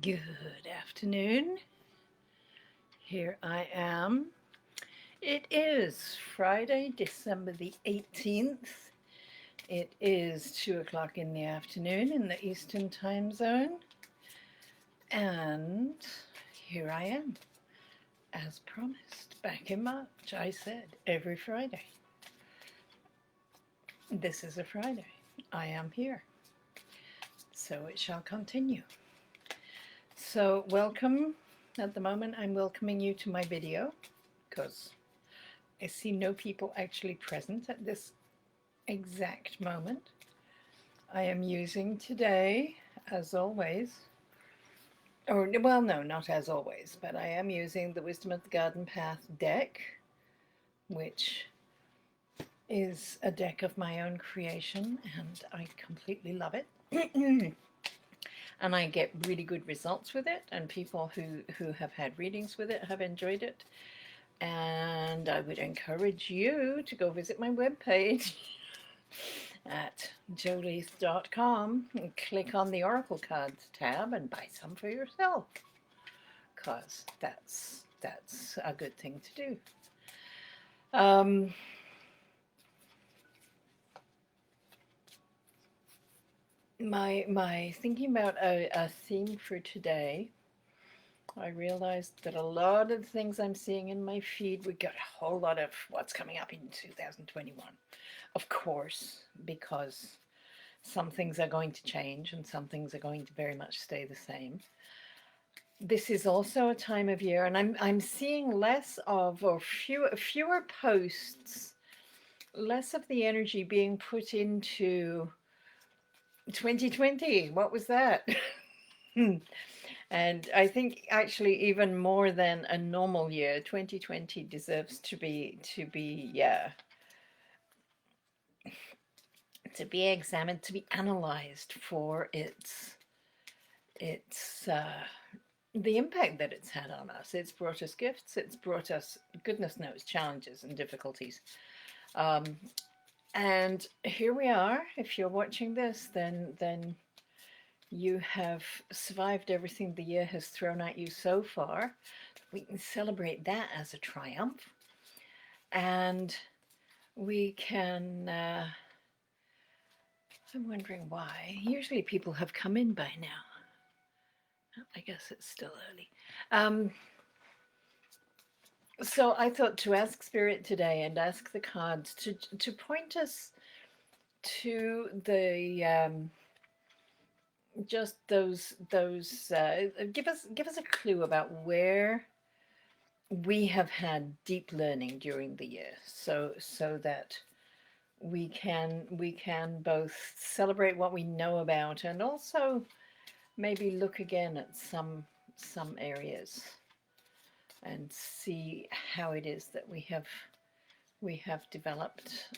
Good afternoon. Here I am. It is Friday, December the 18th. It is 2 o'clock in the afternoon in the Eastern Time Zone. And here I am, as promised, back in March. I said every Friday. This is a Friday. I am here. So it shall continue. So welcome. At the moment, I'm welcoming you to my video because I see no people actually present at this exact moment. I am using today, as always, or well, no, not as always, but I am using the Wisdom of the Garden Path deck, which is a deck of my own creation, and I completely love it. And I get really good results with it, and people who have had readings with it have enjoyed it. And I would encourage you to go visit my webpage at joleath.com and click on the Oracle Cards tab and buy some for yourself, because that's a good thing to do. My thinking about a theme for today, I realized that a lot of the things I'm seeing in my feed, we got a whole lot of what's coming up in 2021, of course, because some things are going to change and some things are going to very much stay the same. This is also a time of year, and I'm seeing less of, or fewer posts, less of the energy being put into 2020. What was that? And I think actually even more than a normal year, 2020 deserves to be examined, to be analyzed for its the impact that it's had on us. It's brought us gifts. It's brought us, goodness knows, challenges and difficulties. And here we are. If you're watching this, then you have survived everything the year has thrown at you so far. We can celebrate that as a triumph. And we can, I'm wondering why. Usually people have come in by now. I guess it's still early. So I thought to ask Spirit today and ask the cards to point us to the just those give us a clue about where we have had deep learning during the year, so that we can both celebrate what we know about and also maybe look again at some areas and see how it is that we have developed.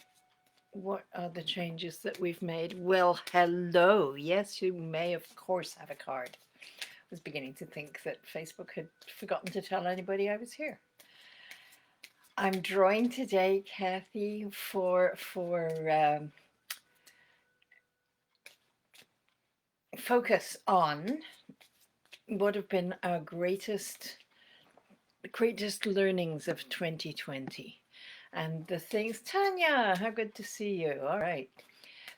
What are the changes that we've made? Well, hello. Yes, you may of course have a card. I was beginning to think that Facebook had forgotten to tell anybody I was here. I'm drawing today, Kathy, for focus on what have been our greatest learnings of 2020. And the things, Tanya, how good to see you. All right.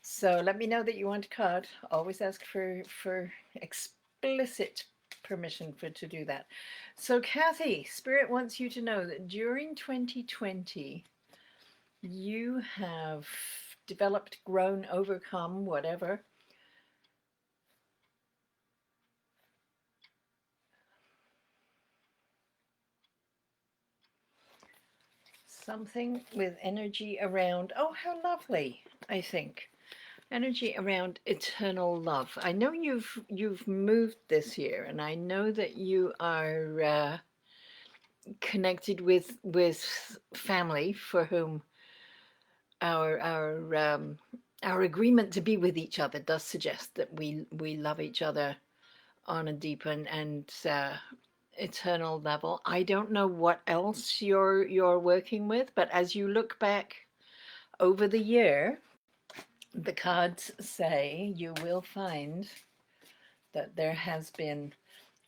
So let me know that you want a card. Always ask for explicit permission to do that. So Kathy, Spirit wants you to know that during 2020, you have developed, grown, overcome, whatever, something with energy around, oh, how lovely, I think. Energy around eternal love. I know you've moved this year, and I know that you are connected with family for whom our agreement to be with each other does suggest that we love each other on a deep and eternal level. I don't know what else you're working with, but as you look back over the year, the cards say you will find that there has been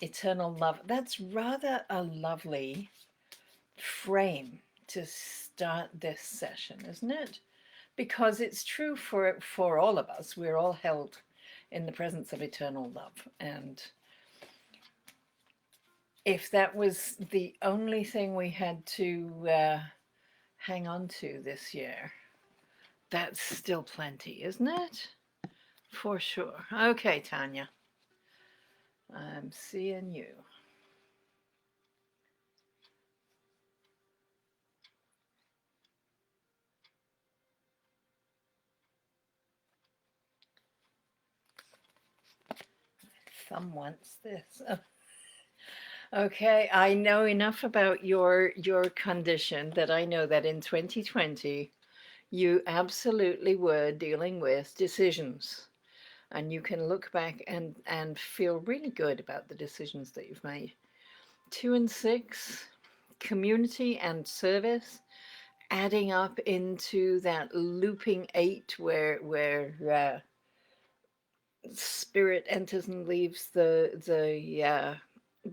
eternal love. That's rather a lovely frame to start this session, isn't it? Because it's true for all of us. We're all held in the presence of eternal love. And if that was the only thing we had to hang on to this year, that's still plenty, isn't it? For sure. Okay, Tanya. I'm seeing you. Thumb wants this. Okay, I know enough about your condition that I know that in 2020 you absolutely were dealing with decisions, and you can look back and feel really good about the decisions that you've made. 2 and 6, community and service, adding up into that looping 8 where spirit enters and leaves the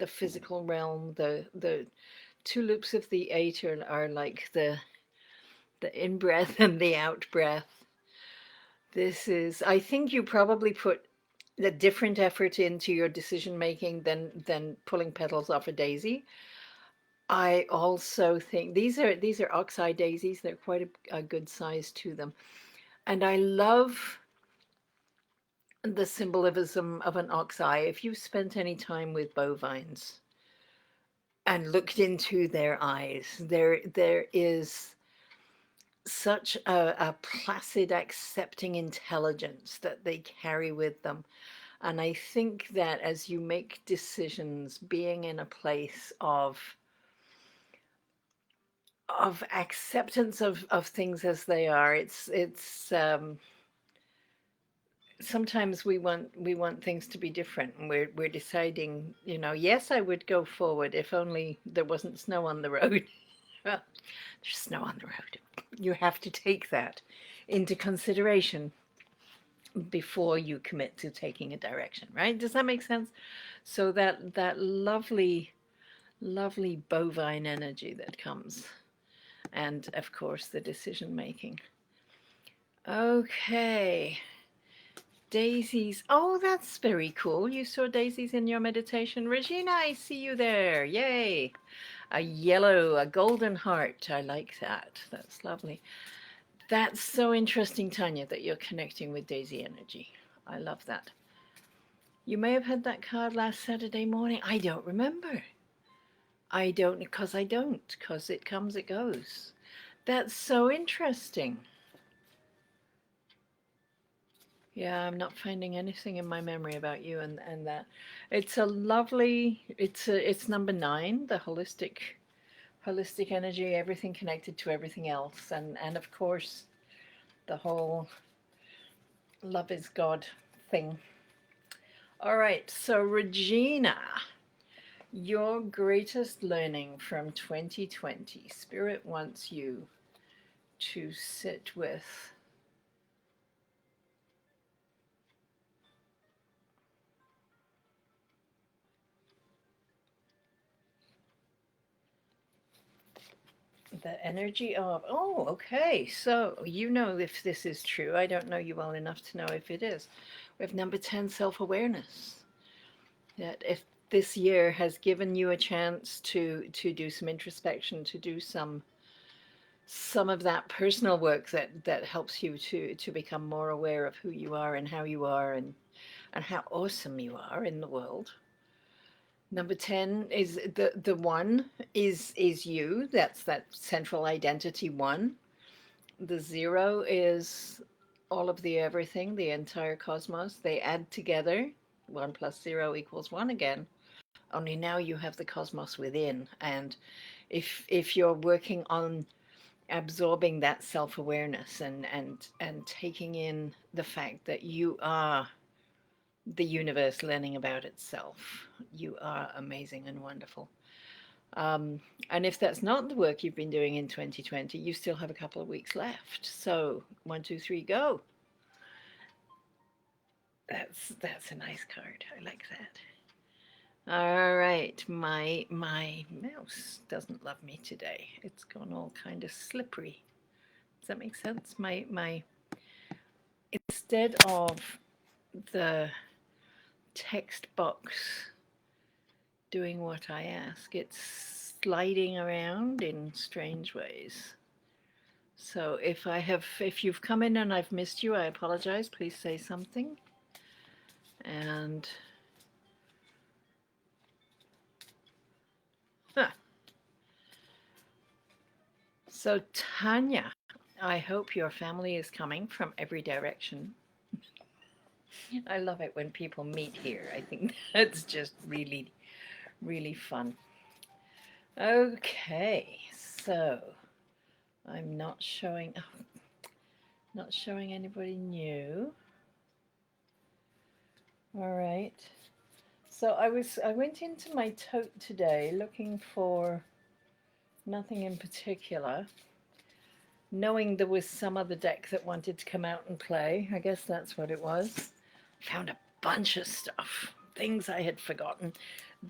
physical realm. The 2 loops of the 8 are like the in breath and the out breath. This is, I think you probably put a different effort into your decision making than pulling petals off a daisy. I also think these are oxeye daisies. They're quite a good size to them, and I love the symbolism of an oxeye. If you've spent any time with bovines and looked into their eyes, there is such a placid, accepting intelligence that they carry with them. And I think that as you make decisions, being in a place of acceptance of things as they are, it's sometimes we want things to be different, and we're deciding, yes, I would go forward if only there wasn't snow on the road. Well, there's snow on the road. You have to take that into consideration before you commit to taking a direction, right? Does that make sense? So that lovely bovine energy that comes, and of course the decision making. Okay. Daisies. Oh, that's very cool. You saw daisies in your meditation. Regina, I see you there. Yay. A golden heart. I like that. That's lovely. That's so interesting, Tanya, that you're connecting with daisy energy. I love that. You may have had that card last Saturday morning. I don't remember. I don't, because it comes, it goes. That's so interesting. Yeah, I'm not finding anything in my memory about you and that. It's a lovely, it's number 9, the holistic energy, everything connected to everything else, and of course the whole love is God thing. All right, so Regina, your greatest learning from 2020, Spirit wants you to sit with the energy of, oh, okay, so if this is true. I don't know you well enough to know if it is. We have number 10, self-awareness. That if this year has given you a chance to do some introspection, to do some of that personal work that helps you to become more aware of who you are and how you are, and how awesome you are in the world. Number 10 is the 1 is you. That's that central identity 1. The 0 is all of the everything, the entire cosmos. They add together. 1 plus 0 equals 1 again. Only now you have the cosmos within. And if you're working on absorbing that self-awareness and taking in the fact that you are the universe learning about itself, you are amazing and wonderful. And if that's not the work you've been doing in 2020, you still have a couple of weeks left. So 1, 2, 3, go. That's a nice card. I like that. All right, my mouse doesn't love me today. It's gone all kind of slippery. Does that make sense? My instead of the text box doing what I ask, it's sliding around in strange ways. So if you've come in and I've missed you, I apologize. Please say something. And huh. So Tanya, I hope your family is coming from every direction. I love it when people meet here. I think that's just really, really fun. Okay, so I'm not showing anybody new. All right. So I went into my tote today looking for nothing in particular, knowing there was some other deck that wanted to come out and play. I guess that's what it was. Found a bunch of stuff, things I had forgotten.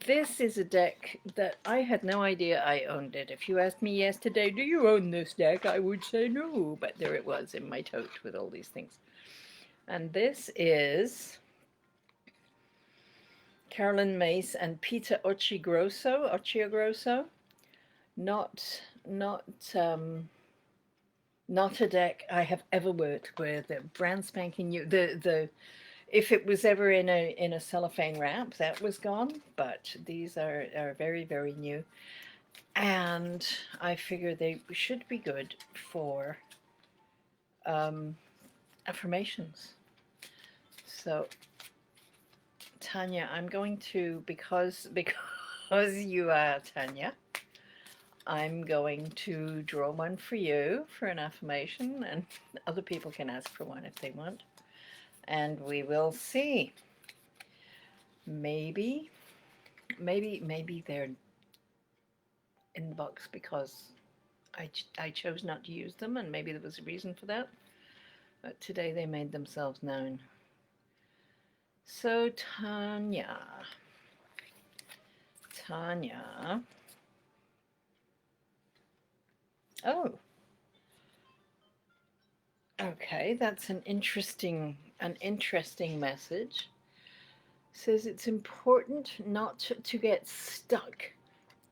This is a deck that I had no idea I owned it. If you asked me yesterday, do you own this deck? I would say no, but there it was in my tote with all these things. And this is Carolyn Myss and Peter Occhiogrosso. Not not not a deck I have ever worked with. Brand spanking new. The if it was ever in a cellophane wrap, that was gone. But these are very, very new, and I figure they should be good for affirmations. So Tanya, I'm going to because you are Tanya. I'm going to draw one for you for an affirmation, and other people can ask for one if they want. And we will see. Maybe they're in the box because I chose not to use them, and maybe there was a reason for that. But today they made themselves known. So Tanya. Oh, okay, that's an interesting message. It says it's important not to get stuck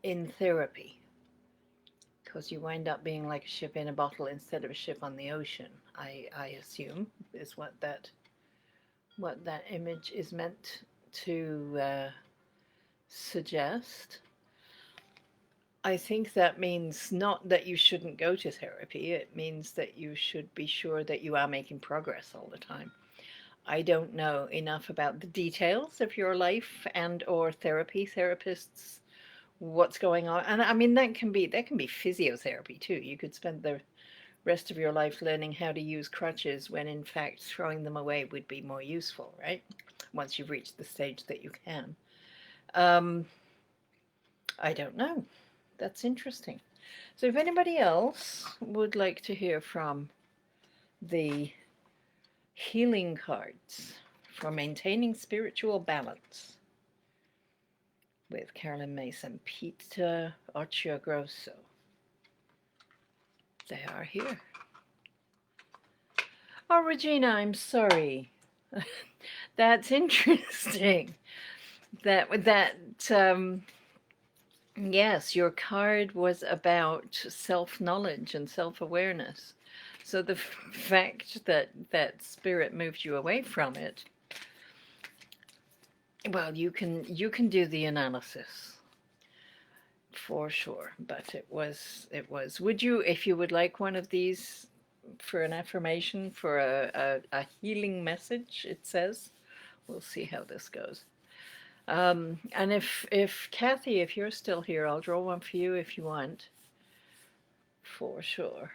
in therapy, because you wind up being like a ship in a bottle instead of a ship on the ocean. I assume is what that image is meant to suggest. I think that means not that you shouldn't go to therapy. It means that you should be sure that you are making progress all the time. I don't know enough about the details of your life and or therapists, what's going on. And I mean, that can be physiotherapy too. You could spend the rest of your life learning how to use crutches when in fact throwing them away would be more useful, right? Once you've reached the stage that you can. I don't know. That's interesting. So if anybody else would like to hear from the healing cards for maintaining spiritual balance with Carolyn Myss and Peter Occhiogrosso, they are here. Oh, Regina, I'm sorry. That's interesting. Yes, your card was about self-knowledge and self-awareness. So the fact that spirit moved you away from it, well, you can do the analysis for sure. But it was. Would you, if you would like one of these for an affirmation for a healing message? It says. We'll see how this goes. And if Kathy, if you're still here, I'll draw one for you if you want. For sure.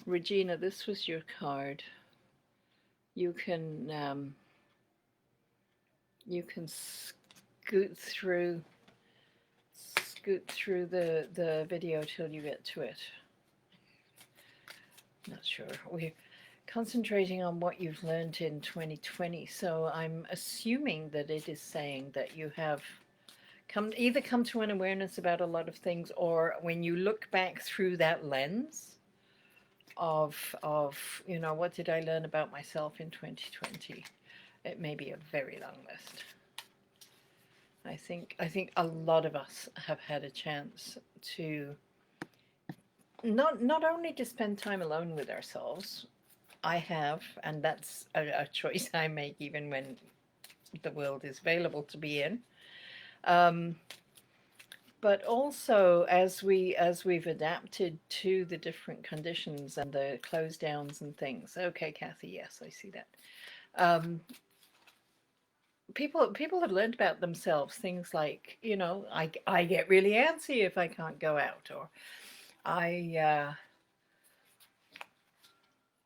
Regina, this was your card. You can scoot through the video till you get to it. Not sure. We're concentrating on what you've learned in 2020, so I'm assuming that it is saying that you have either come to an awareness about a lot of things, or when you look back through that lens of you know, what did I learn about myself in 2020? It may be a very long list. I think a lot of us have had a chance to not only to spend time alone with ourselves. I have, and that's a choice I make even when the world is available to be in. Um, but also as we've adapted to the different conditions and the close downs and things. Okay, Kathy, yes, I see that. Um, people have learned about themselves things like, you know, I get really antsy if I can't go out, or I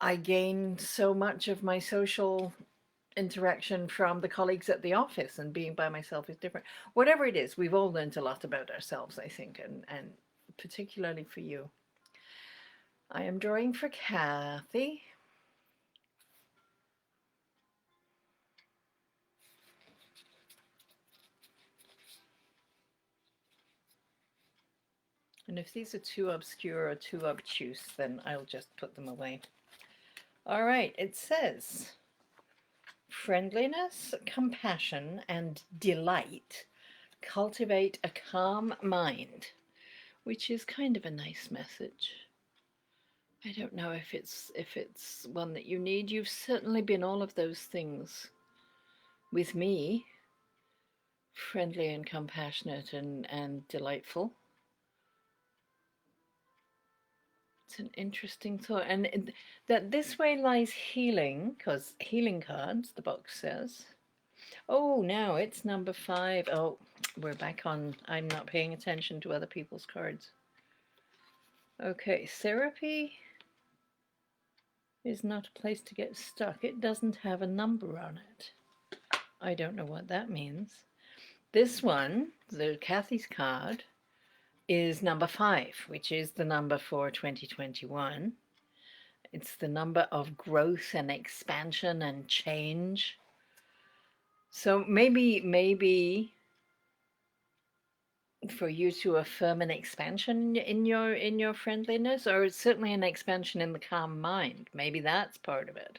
I gain so much of my social interaction from the colleagues at the office, and being by myself is different. Whatever it is, we've all learned a lot about ourselves, I think, and particularly for you. I am drawing for Kathy. And if these are too obscure or too obtuse, then I'll just put them away. All right, it says friendliness, compassion, and delight cultivate a calm mind, which is kind of a nice message. I don't know if it's one that you need. You've certainly been all of those things with me, friendly and compassionate and delightful. It's an interesting thought, and that this way lies healing, because healing cards, the box says. Oh, now it's number 5. Oh, we're back on. I'm not paying attention to other people's cards. Okay, therapy is not a place to get stuck. It doesn't have a number on it. I don't know what that means. This one, the Kathy's card, is number 5, which is the number for 2021. It's the number of growth and expansion and change. So maybe for you to affirm an expansion in your friendliness, or certainly an expansion in the calm mind. Maybe that's part of it.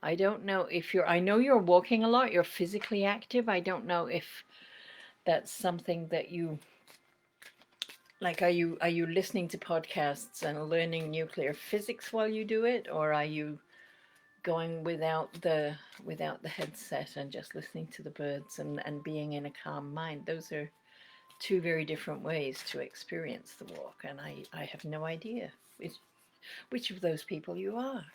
I don't know if I know you're walking a lot, you're physically active. I don't know if that's something that you like. Are you listening to podcasts and learning nuclear physics while you do it, or are you going without the headset and just listening to the birds and being in a calm mind? Those are two very different ways to experience the walk, and I have no idea which of those people you are.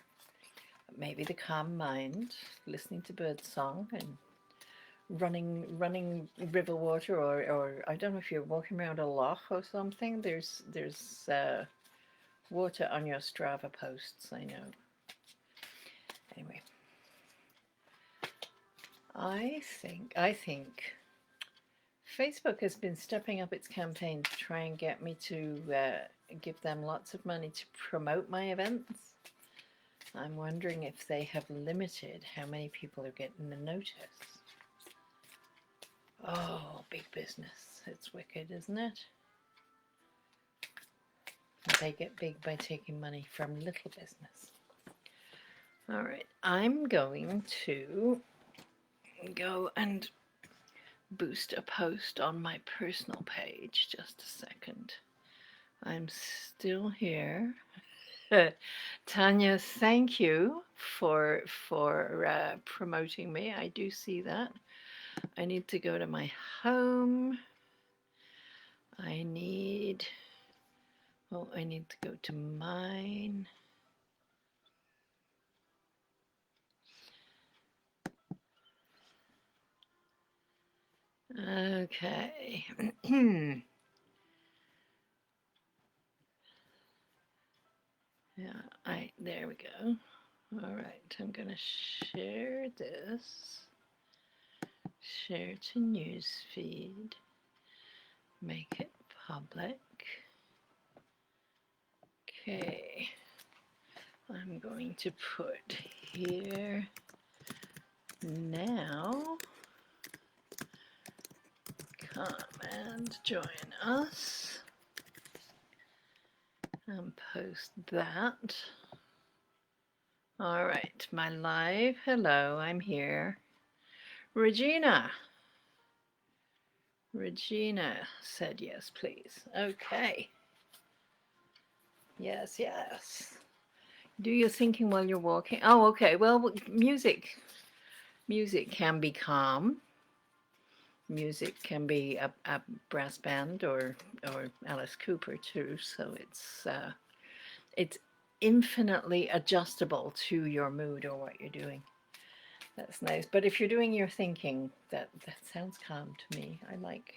Maybe the calm mind, listening to bird song and running river water, or I don't know if you're walking around a loch or something. There's water on your Strava posts, I know. Anyway, I think Facebook has been stepping up its campaign to try and get me to give them lots of money to promote my events. I'm wondering if they have limited how many people are getting the notice. Oh, big business. It's wicked, isn't it? They get big by taking money from little business. All right, I'm going to go and boost a post on my personal page. Just a second. I'm still here. Tanya, thank you for promoting me. I do see that. I need to go to my home. I need to go to mine. Okay. Yeah, there we go. All right, I'm gonna share this. Share to newsfeed. Make it public. Okay. I'm going to put here now come and join us and post that. All right, my live. Hello, I'm here. Regina. Regina said yes, please. Okay. Yes, yes. Do your thinking while you're walking. Oh, okay. Well, music can be calm. Music can be a brass band or Alice Cooper too. So it's infinitely adjustable to your mood or what you're doing. That's nice. But if you're doing your thinking, that sounds calm to me. I like.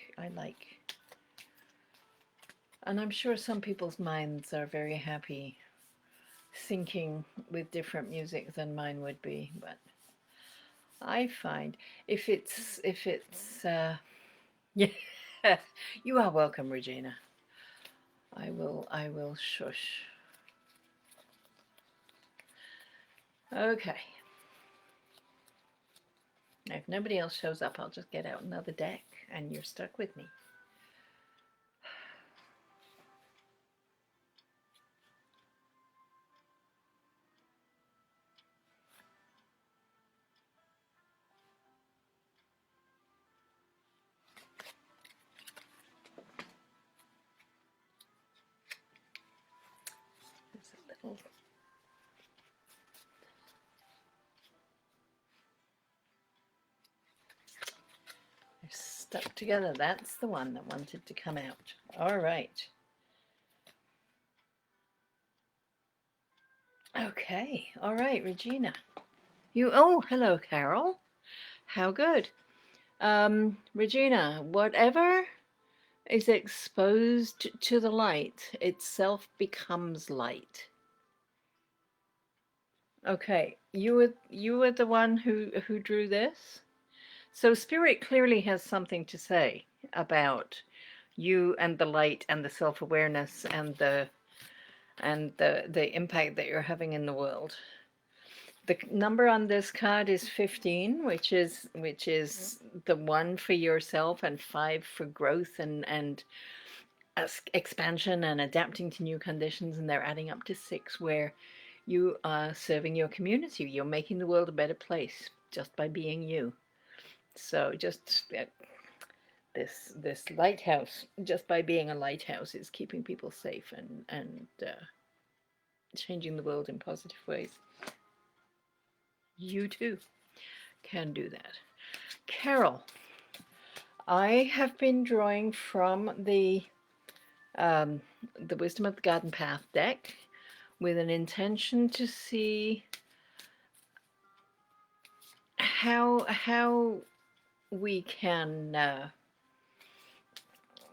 And I'm sure some people's minds are very happy thinking with different music than mine would be, but I find if it's yeah, you are welcome, Regina. I will shush. Okay. Now, if nobody else shows up, I'll just get out another deck and you're stuck with me. There's a little. They're stuck together. That's the one that wanted to come out. All right. Okay. All right, Regina. Oh, hello, Carol. How good. Regina, whatever is exposed to the light itself becomes light. Okay, you were the one who drew this? So spirit clearly has something to say about you and the light and the self-awareness and the impact that you're having in the world. The number on this card is 15, which is the 1 for yourself and 5 for growth and expansion and adapting to new conditions, and they're adding up to 6 where you are serving your community. You're making the world a better place just by being you. So just this lighthouse, just by being a lighthouse, is keeping people safe and changing the world in positive ways. You too can do that. Carol, I have been drawing from the Wisdom of the Garden Path deck with an intention to see how we can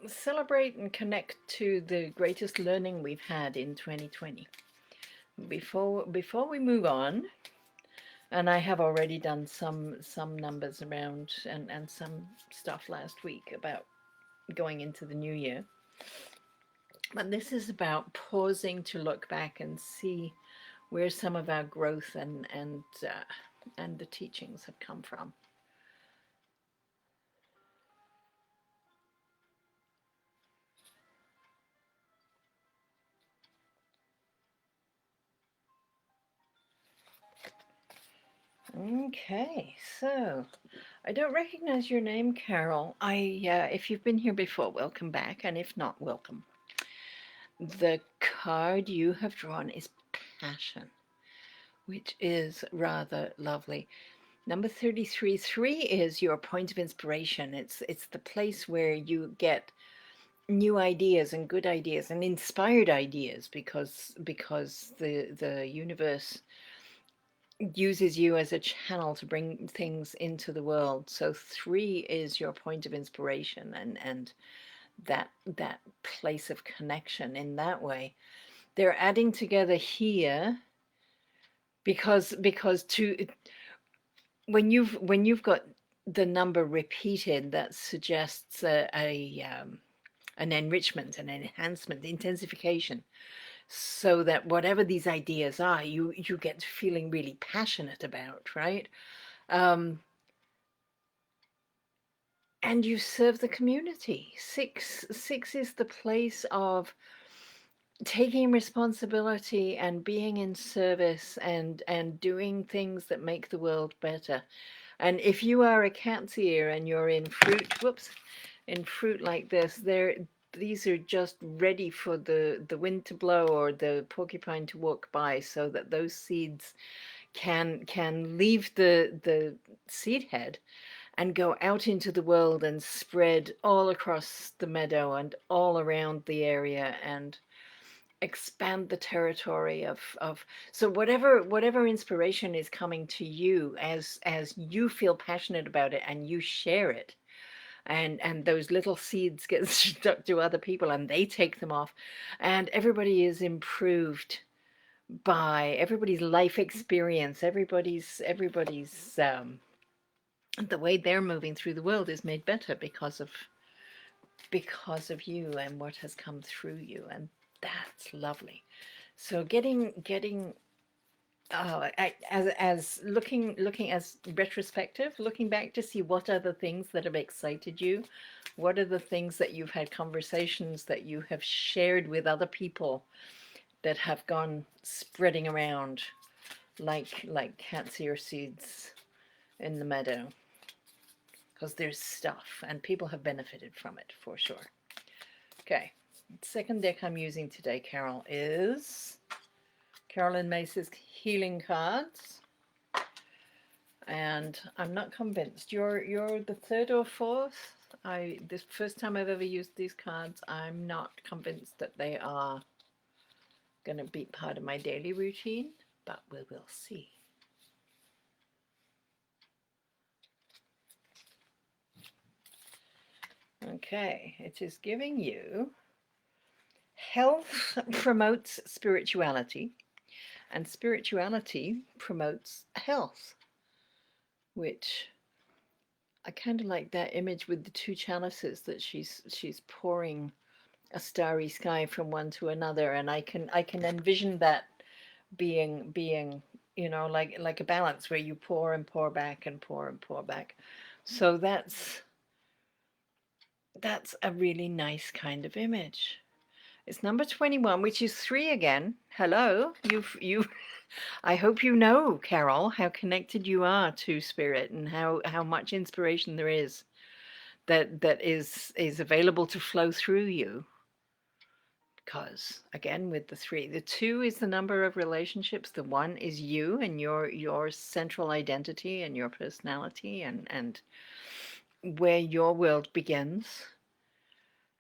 celebrate and connect to the greatest learning we've had in 2020. Before we move on, and I have already done some numbers around and some stuff last week about going into the new year. But this is about pausing to look back and see where some of our growth and the teachings have come from. Okay, so I don't recognize your name, Carol. If you've been here before, welcome back, and if not, welcome. The card you have drawn is Passion, which is rather lovely. Number 33, 3 is your point of inspiration. It's the place where you get new ideas and good ideas and inspired ideas because the universe uses you as a channel to bring things into the world. So 3 is your point of inspiration and that place of connection in that way. They're adding together here because when you've got the number repeated, that suggests an enrichment, an enhancement, intensification, so that whatever these ideas are, you get feeling really passionate about, right? and you serve the community. Six is the place of taking responsibility and being in service and doing things that make the world better. And if you are a cat's ear and you're in fruit, whoops, in fruit like this, these are just ready for the wind to blow or the porcupine to walk by, so that those seeds can leave the seed head and go out into the world and spread all across the meadow and all around the area and expand the territory of so whatever inspiration is coming to you as you feel passionate about it and you share it, and those little seeds get stuck to other people and they take them off, and everybody is improved by everybody's life experience, everybody's the way they're moving through the world is made better because of you and what has come through you, and that's lovely. So getting as looking as retrospective, looking back to see what are the things that have excited you, what are the things that you've had conversations that you have shared with other people that have gone spreading around like cat's ear seeds in the meadow, because there's stuff and people have benefited from it for sure. Okay, second deck I'm using today, Carol, is Carolyn Mace's Healing Cards. And I'm not convinced. You're the third or fourth. This first time I've ever used these cards, I'm not convinced that they are going to be part of my daily routine, but we will see. Okay, it is giving you health promotes spirituality, and spirituality promotes health, which I kind of like that image with the two chalices that she's pouring a starry sky from one to another, and I can envision that being like a balance where you pour and pour back and pour and pour back. So that's a really nice kind of image. It's number 21, which is 3 again. Hello, you I hope you know, Carol, how connected you are to spirit and how much inspiration there is that is available to flow through you. Because again, with the 3, the 2 is the number of relationships, the 1 is you and your central identity and your personality and where your world begins,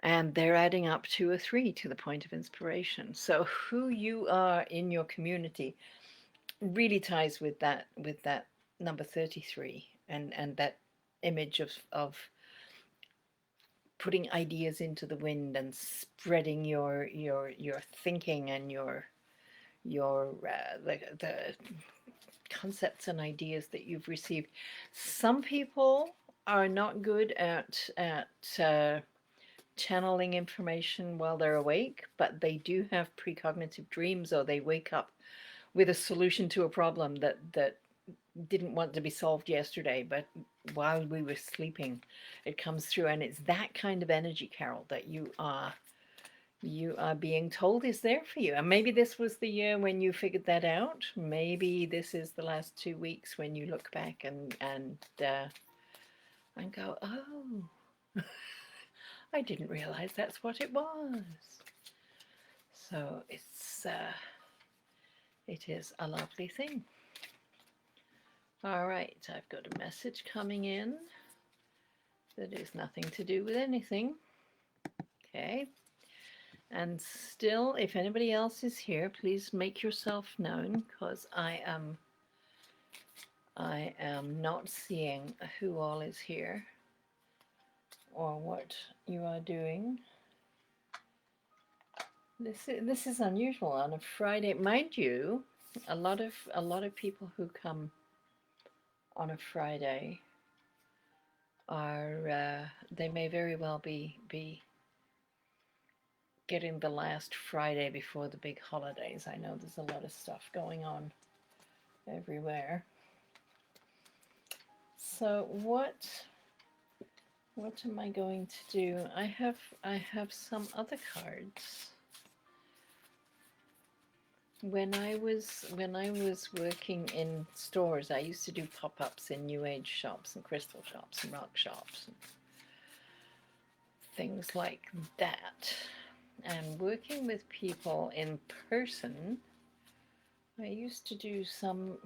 and they're adding up to a 3 to the point of inspiration. So who you are in your community really ties with that number 33 and that image of putting ideas into the wind and spreading your thinking and your the concepts and ideas that you've received. Some people are not good at channeling information while they're awake, but they do have precognitive dreams, or they wake up with a solution to a problem that didn't want to be solved yesterday, but while we were sleeping, it comes through, and it's that kind of energy, Carol, that you are being told is there for you. And maybe this was the year when you figured that out. Maybe this is the last 2 weeks when you look back and go, oh, I didn't realize that's what it was. So it is a lovely thing. All right, I've got a message coming in that is nothing to do with anything. Okay. And still, if anybody else is here, please make yourself known, because I am not seeing who all is here or what you are doing. This is unusual on a Friday, mind you. A lot of people who come on a Friday are they may very well be getting the last Friday before the big holidays. I know there's a lot of stuff going on everywhere. So what What am I going to do? I have some other cards. When I was working in stores, I used to do pop-ups in New Age shops and crystal shops and rock shops and things like that. And working with people in person, I used to do some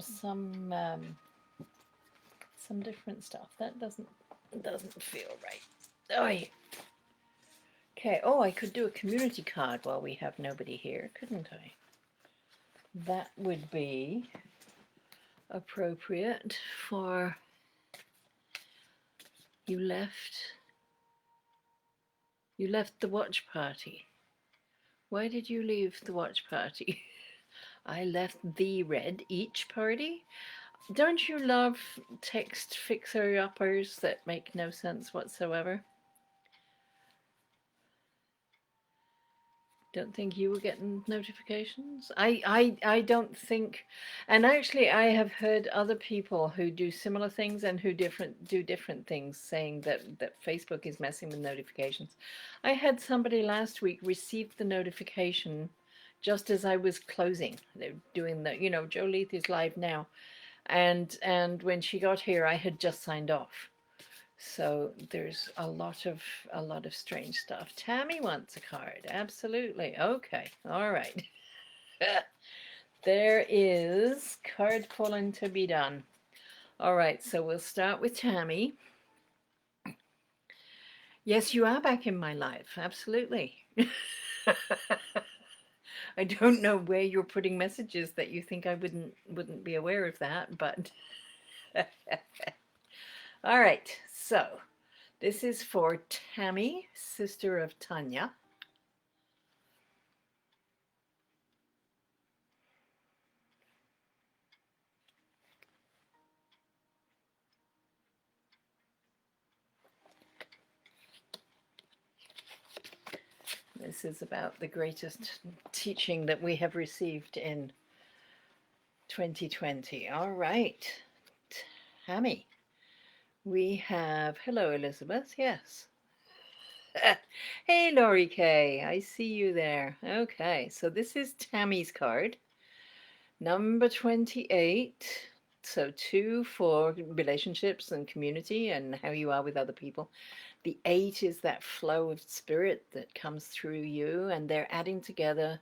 different stuff. That doesn't feel right. Oh, okay. Oh, I could do a community card while we have nobody here, couldn't I? That would be appropriate for you left the watch party. Why did you leave the watch party? I left the red each party. Don't you love text fixer-uppers that make no sense whatsoever? Don't think you were getting notifications? I don't think, and actually I have heard other people who do similar things and who do different things saying that Facebook is messing with notifications. I had somebody last week receive the notification just as I was closing. They're doing the, Joe Leath is live now. And when she got here, I had just signed off. So there's a lot of strange stuff. Tammy wants a card. Absolutely. Okay. All right. There is card pulling to be done. All right. So we'll start with Tammy. Yes, you are back in my life. Absolutely. I don't know where you're putting messages that you think I wouldn't be aware of that, but all right. So this is for Tammy, sister of Tanya. This is about the greatest teaching that we have received in 2020. All right, Tammy. We have, hello, Elizabeth. Yes. Hey, Laurie K. I see you there. Okay, so this is Tammy's card, number 28. So 2 for relationships and community and how you are with other people. The 8 is that flow of spirit that comes through you, and they're adding together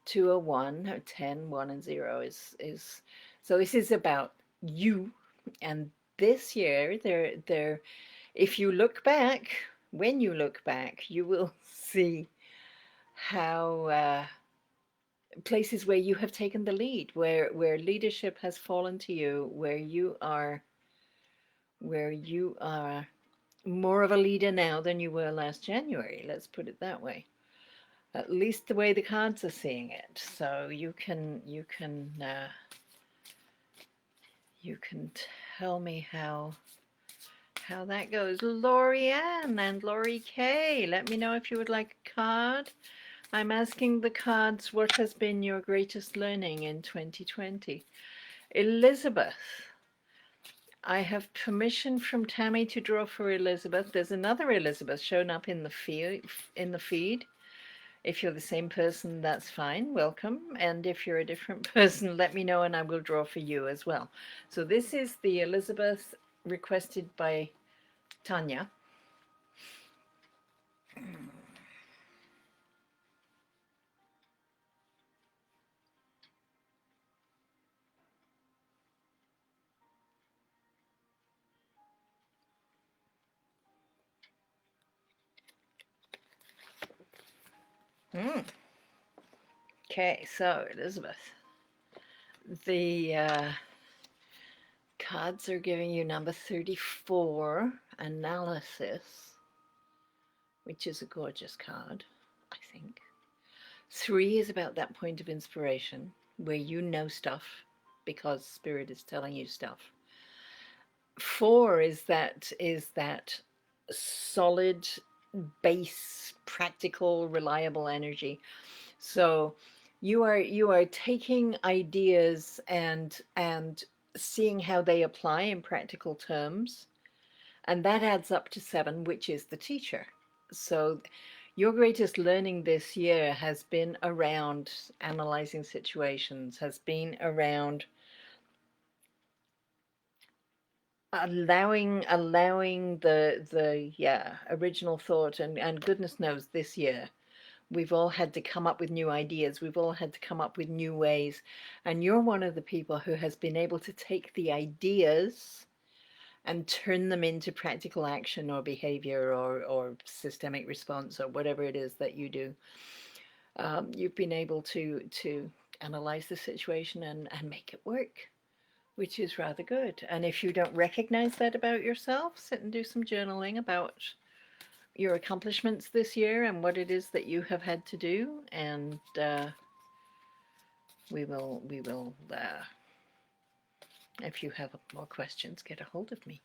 to a 1, or 10, 1 and 0 is so this is about you. And this year, they're if you look back, when you look back, you will see how places where you have taken the lead, where leadership has fallen to you, where you are more of a leader now than you were last January. Let's put it that way. At least the way the cards are seeing it. So you can tell me how that goes. Laurie Ann and Laurie K. Let me know if you would like a card. I'm asking the cards, what has been your greatest learning in 2020? Elizabeth. I have permission from Tammy to draw for Elizabeth. There's another Elizabeth shown up in the feed. If you're the same person, that's fine. Welcome. And if you're a different person, let me know and I will draw for you as well. So this is the Elizabeth requested by Tanya. Okay, so Elizabeth, the cards are giving you number 34, analysis, which is a gorgeous card, I think. 3 is about that point of inspiration where you know stuff because Spirit is telling you stuff. 4 is that solid base, practical, reliable energy. So you are taking ideas and seeing how they apply in practical terms, And that adds up to 7, which is the teacher. So your greatest learning this year has been around analyzing situations, has been around allowing the original thought, and goodness knows this year we've all had to come up with new ideas, we've all had to come up with new ways, and you're one of the people who has been able to take the ideas and turn them into practical action or behavior or systemic response or whatever it is that you do. You've been able to analyze the situation and make it work, which is rather good. And if you don't recognize that about yourself, sit and do some journaling about your accomplishments this year and what it is that you have had to do, and we will if you have more questions, get a hold of me.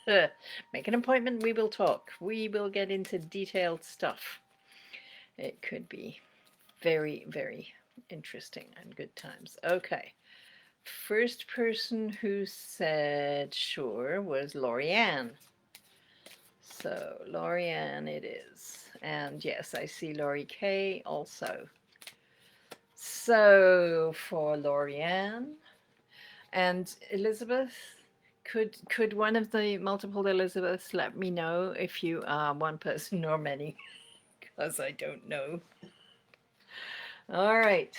Make an appointment, we will talk. We will get into detailed stuff. It could be very, very interesting and good times. Okay. First person who said sure was Lorianne. So Lorianne it is. And yes, I see Lori K also. So for Lorianne and Elizabeth, could one of the multiple Elizabeths let me know if you are one person or many? Because I don't know. All right.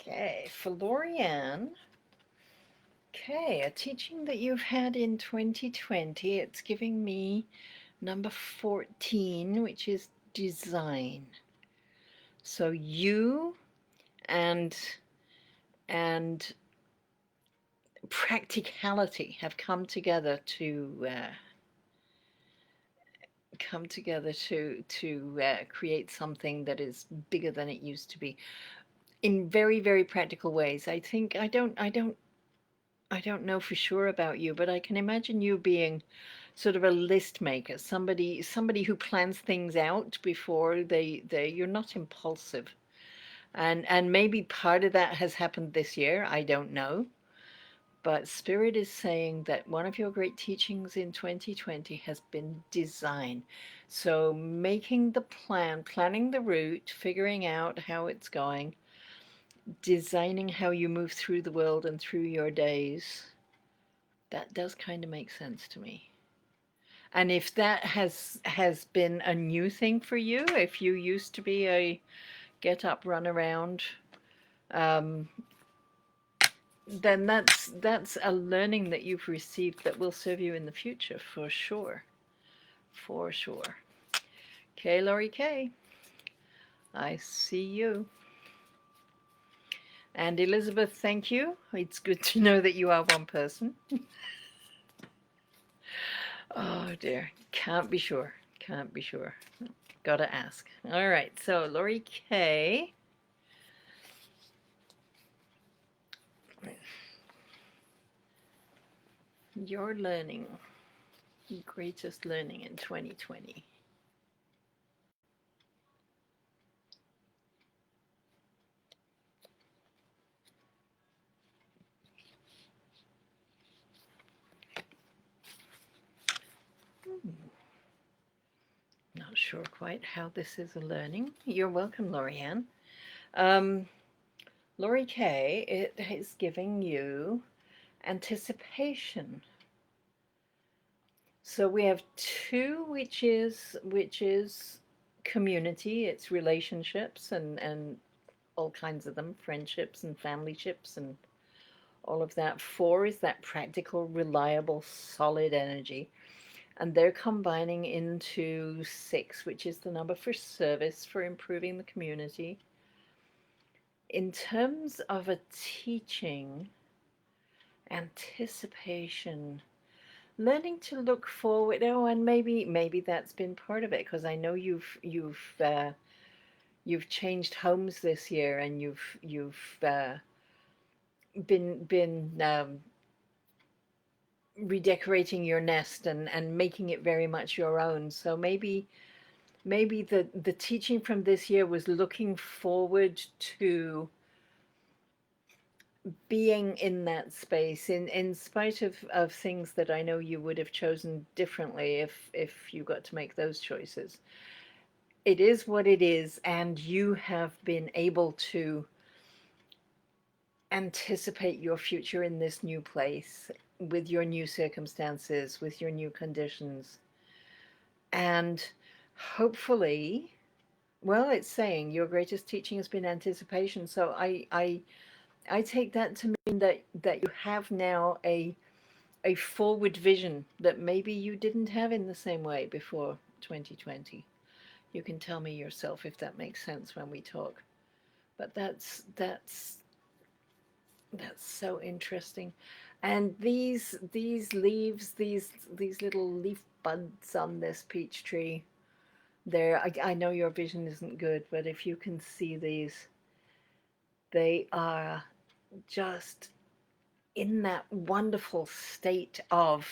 Okay, for Lorianne. Okay, a teaching that you've had in 2020, it's giving me number 14, which is design. So you and practicality have come together to create something that is bigger than it used to be in very, very practical ways. I think I don't know for sure about you, but I can imagine you being sort of a list maker, somebody who plans things out before you're not impulsive. And maybe part of that has happened this year, I don't know. But Spirit is saying that one of your great teachings in 2020 has been design. So making the plan, planning the route, figuring out how it's going, designing how you move through the world and through your days. That does kind of make sense to me. And if that has been a new thing for you, if you used to be a get up, run around, then that's a learning that you've received that will serve you in the future for sure. For sure. Okay, Laurie K. I see you. And Elizabeth, thank you. It's good to know that you are one person. Oh dear, can't be sure. Can't be sure. Gotta ask. All right, so Laurie K. Your learning, greatest learning in 2020. Not sure quite how this is a learning. You're welcome, Lorianne. Laurie K, it is giving you anticipation. So we have 2, which is community, it's relationships and all kinds of them, friendships and family ships and all of that. 4 is that practical, reliable, solid energy. And they're combining into 6, which is the number for service, for improving the community. In terms of a teaching, anticipation, learning to look forward. Oh, and maybe that's been part of it, because I know you've changed homes this year, and you've been redecorating your nest and making it very much your own. So maybe the teaching from this year was looking forward to being in that space in spite of things that I know you would have chosen differently if you got to make those choices. It is what it is, and you have been able to anticipate your future in this new place with your new circumstances, with your new conditions. And hopefully, well, it's saying your greatest teaching has been anticipation. So I take that to mean that you have now a forward vision that maybe you didn't have in the same way before 2020. You can tell me yourself if that makes sense when we talk. But that's so interesting. And these leaves, these little leaf buds on this peach tree, there, I know your vision isn't good, but if you can see these, they are just in that wonderful state of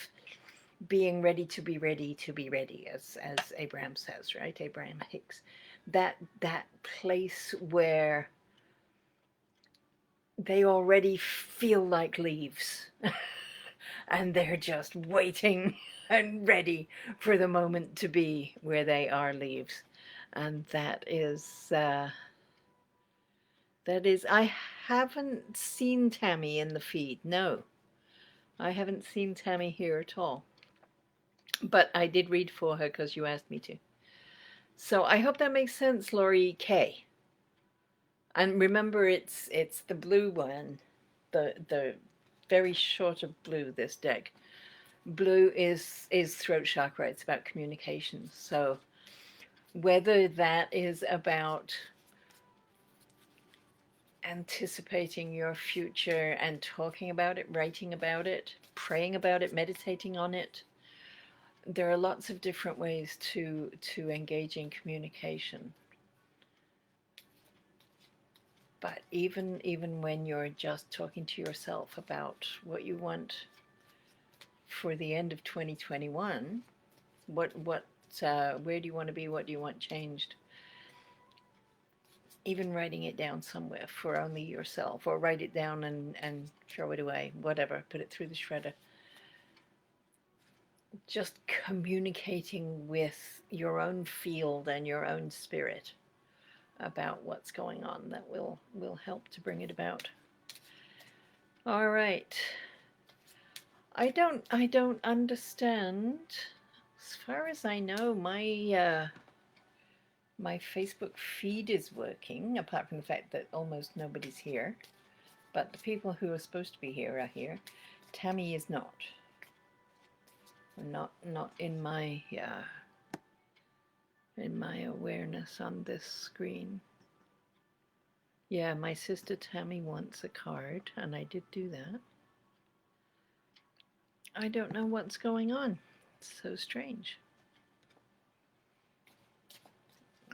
being ready to be ready to be ready, as Abraham says, right? Abraham Hicks. That place where they already feel like leaves and they're just waiting and ready for the moment to be where they are leaves. And I haven't seen Tammy in the feed. No, I haven't seen Tammy here at all. But I did read for her because you asked me to. So I hope that makes sense, Laurie K. And remember, it's the blue one, the very short of blue. This deck, blue is throat chakra. It's about communication. So whether that is about anticipating your future and talking about it, writing about it, praying about it, meditating on it, there are lots of different ways to engage in communication. But even when you're just talking to yourself about what you want for the end of 2021, where do you want to be? What do you want changed? Even writing it down somewhere for only yourself, or write it down and throw it away, whatever, put it through the shredder. Just communicating with your own field and your own spirit about what's going on, that will help to bring it about. All right. I don't understand. As far as I know, my my Facebook feed is working, apart from the fact that almost nobody's here. But the people who are supposed to be here are here. Tammy is not. Not in my awareness on this screen. Yeah, my sister Tammy wants a card, and I did do that. I don't know what's going on. It's so strange.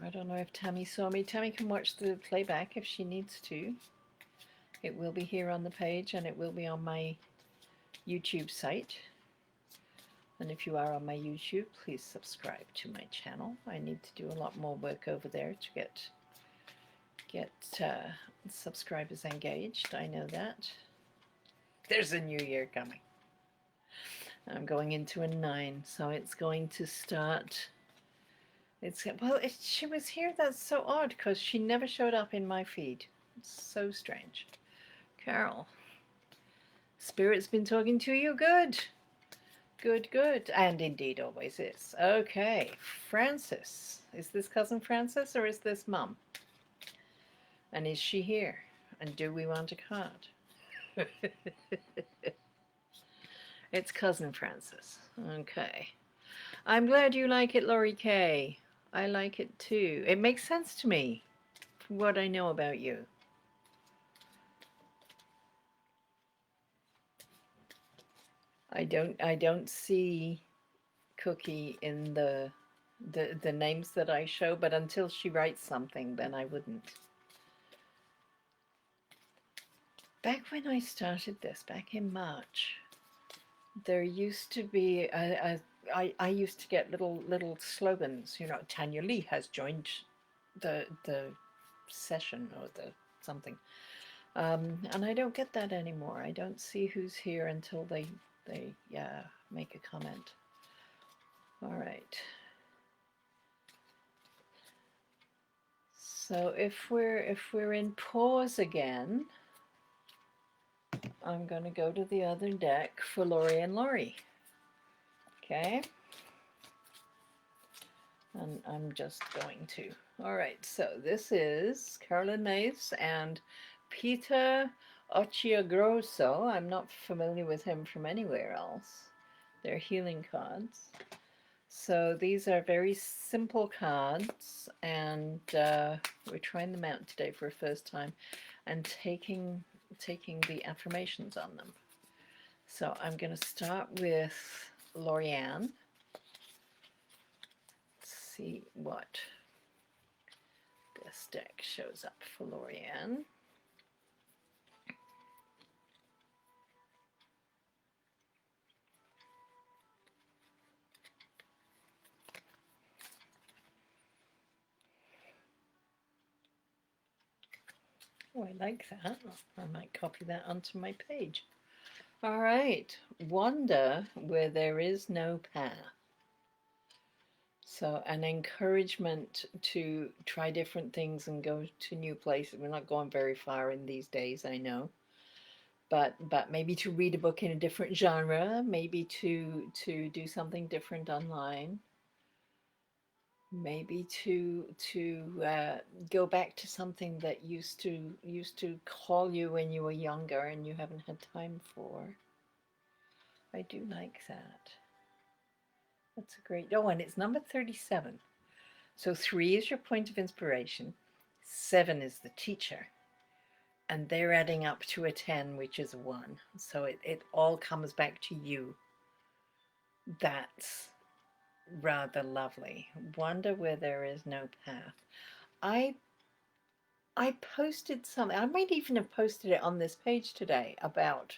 I don't know if Tammy saw me. Tammy can watch the playback if she needs to. It will be here on the page, and it will be on my YouTube site. And if you are on my YouTube, please subscribe to my channel. I need to do a lot more work over there to get subscribers engaged. I know that. There's a new year coming. I'm going into a 9, so it's going to start. She was here. That's so odd because she never showed up in my feed. It's so strange. Carol, Spirit's been talking to you. Good. Good. And indeed always is. Okay, Frances. Is this cousin Frances or is this Mum? And is she here? And do we want a card? It's cousin Frances. Okay. I'm glad you like it, Laurie K. I like it too. It makes sense to me, from what I know about you. I don't see Cookie in the names that I show, but until she writes something, then I wouldn't. Back when I started this, back in March, there used to be I used to get little slogans, you know, Tanya Lee has joined the session or the something. And I don't get that anymore. I don't see who's here until they make a comment. All right. So if we're in pause again, I'm going to go to the other deck for Lori and Lori. Okay. And I'm just going to. All right. So this is Carolyn Myss and Peter Occhiogrosso. I'm not familiar with him from anywhere else. They're healing cards. So these are very simple cards, and we're trying them out today for a first time and taking the affirmations on them. So I'm going to start with Lorianne. Let's see what this deck shows up for Lorianne. Oh, I like that. I might copy that onto my page. All right. Wander where there is no path. So an encouragement to try different things and go to new places. We're not going very far in these days, I know. But maybe to read a book in a different genre, maybe to do something different online. Maybe to go back to something that used to call you when you were younger and you haven't had time for. I do like that. That's a great. Oh, and it's number 37. So 3 is your point of inspiration, 7 is the teacher, and they're adding up to a 10, which is a 1. So it all comes back to you. That's rather lovely. Wander where there is no path. I posted something. I might even have posted it on this page today about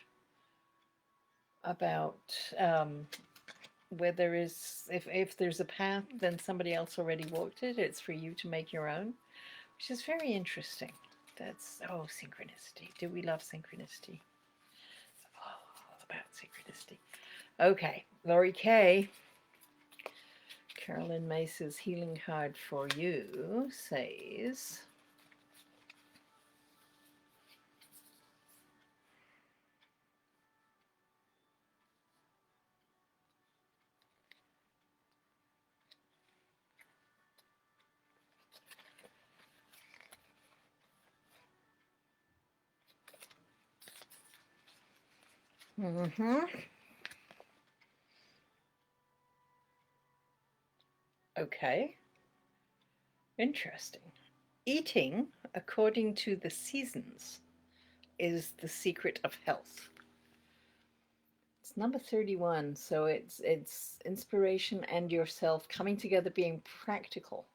where there is, if there's a path, then somebody else already walked it. It's for you to make your own, which is very interesting. That's, oh, synchronicity. Do we love synchronicity? Oh, all about synchronicity. Okay, Lori K. Carolyn Myss's healing card for you says, Okay, interesting. Eating according to the seasons is the secret of health. It's number 31, so it's inspiration and yourself coming together, being practical.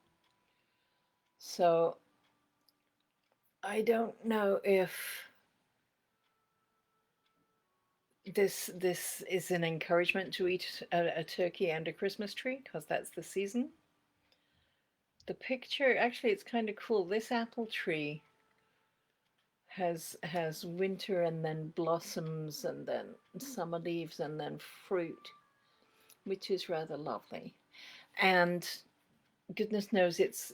So I don't know if this is an encouragement to eat a turkey and a Christmas tree, because that's the season. The picture, actually, it's kind of cool. This apple tree has winter and then blossoms and then summer leaves and then fruit, which is rather lovely. And goodness knows it's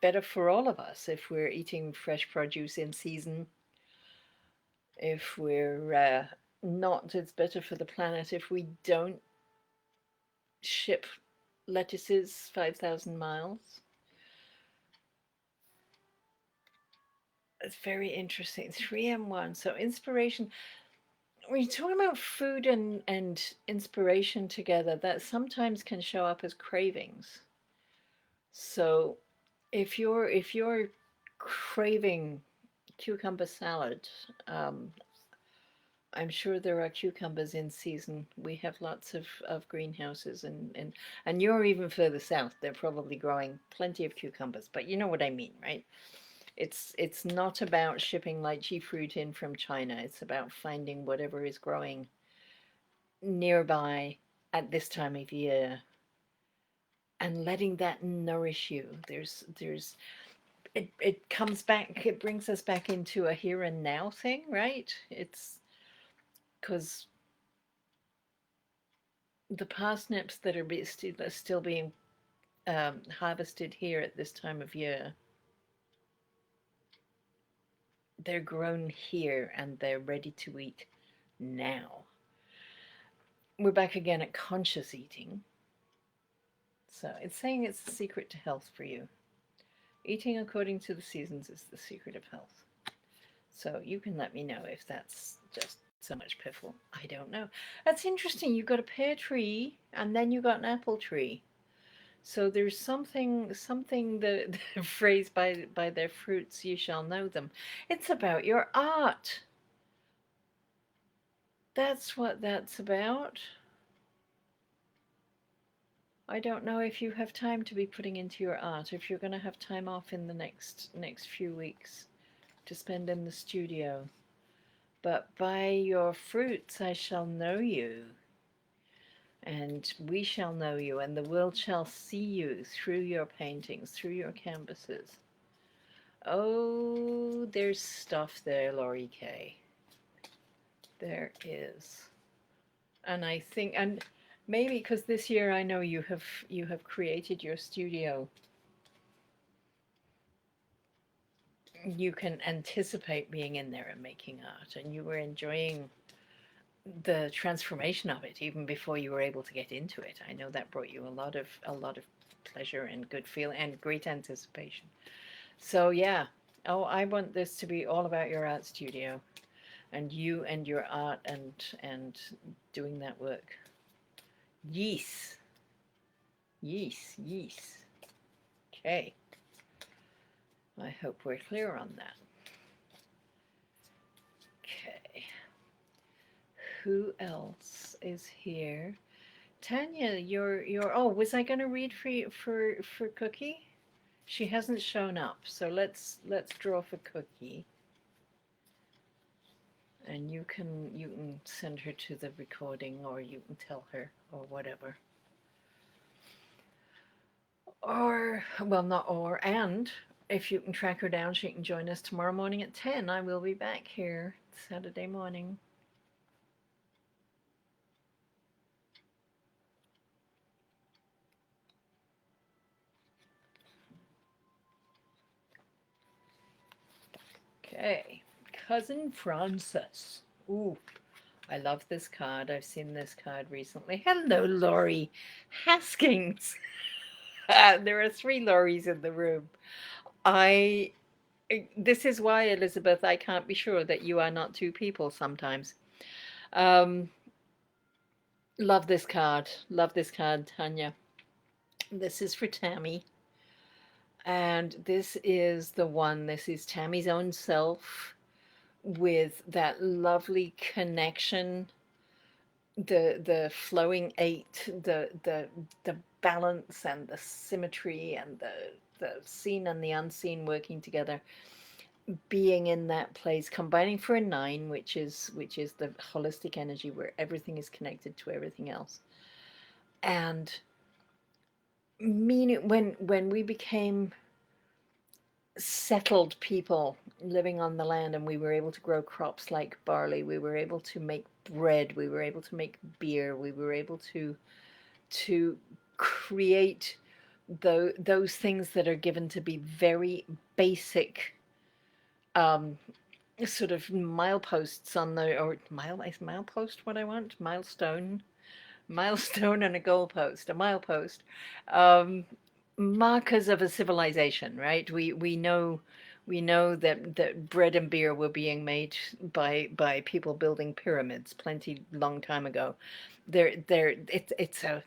better for all of us if we're eating fresh produce in season. If we're not, it's better for the planet if we don't ship lettuces 5,000 miles. It's very interesting. 3M1. So inspiration. When you're talking about food and inspiration together, that sometimes can show up as cravings. So if you're craving cucumber salad, I'm sure there are cucumbers in season. We have lots of greenhouses and you're even further south. They're probably growing plenty of cucumbers, but you know what I mean, right? It's not about shipping lychee fruit in from China. It's about finding whatever is growing nearby at this time of year and letting that nourish you. It comes back, it brings us back into a here and now thing, right? It's because the parsnips that are still being harvested here at this time of year, they're grown here and they're ready to eat now. We're back again at conscious eating. So it's saying it's the secret to health for you. Eating according to the seasons is the secret of health. So you can let me know if that's just so much piffle. I don't know. That's interesting. You've got a pear tree and then you got an apple tree. So there's something the phrase by their fruits you shall know them. It's about your art. That's what that's about. I don't know if you have time to be putting into your art, if you're going to have time off in the next few weeks to spend in the studio. But by your fruits I shall know you, and we shall know you, and the world shall see you through your paintings, through your canvases. Oh, there's stuff there, Laurie Kay. There is. And I think, and maybe because this year I know you have created your studio, you can anticipate being in there and making art, and you were enjoying the transformation of it even before you were able to get into it. I know that brought you a lot of pleasure and good feeling and great anticipation. So yeah, oh, I want this to be all about your art studio and you and your art and doing that work. Yes. Yes, yes. Okay. I hope we're clear on that. Okay. Who else is here? Tanya, you're oh, was I going to read for Cookie? She hasn't shown up, so let's draw for Cookie. And you can send her to the recording, or you can tell her, or whatever. Or, well, not or, and if you can track her down, she can join us tomorrow morning at 10. I will be back here Saturday morning. Okay, Cousin Frances. Ooh, I love this card. I've seen this card recently. Hello, Laurie Haskins. There are 3 Lauries in the room. This is why, Elizabeth, I can't be sure that you are not 2 people sometimes. Love this card. Love this card, Tanya. This is for Tammy. And this is the one, this is Tammy's own self with that lovely connection, the flowing 8, the balance and the symmetry and the seen and the unseen working together, being in that place, combining for a 9, which is the holistic energy where everything is connected to everything else. And meaning when we became settled people living on the land and we were able to grow crops like barley, we were able to make bread, we were able to make beer, we were able to create those things that are given to be very basic sort of mileposts on the, or is milepost what I want? Milestone and a goalpost, a milepost, markers of a civilization, right? We know that bread and beer were being made by people building pyramids plenty long time ago. It's a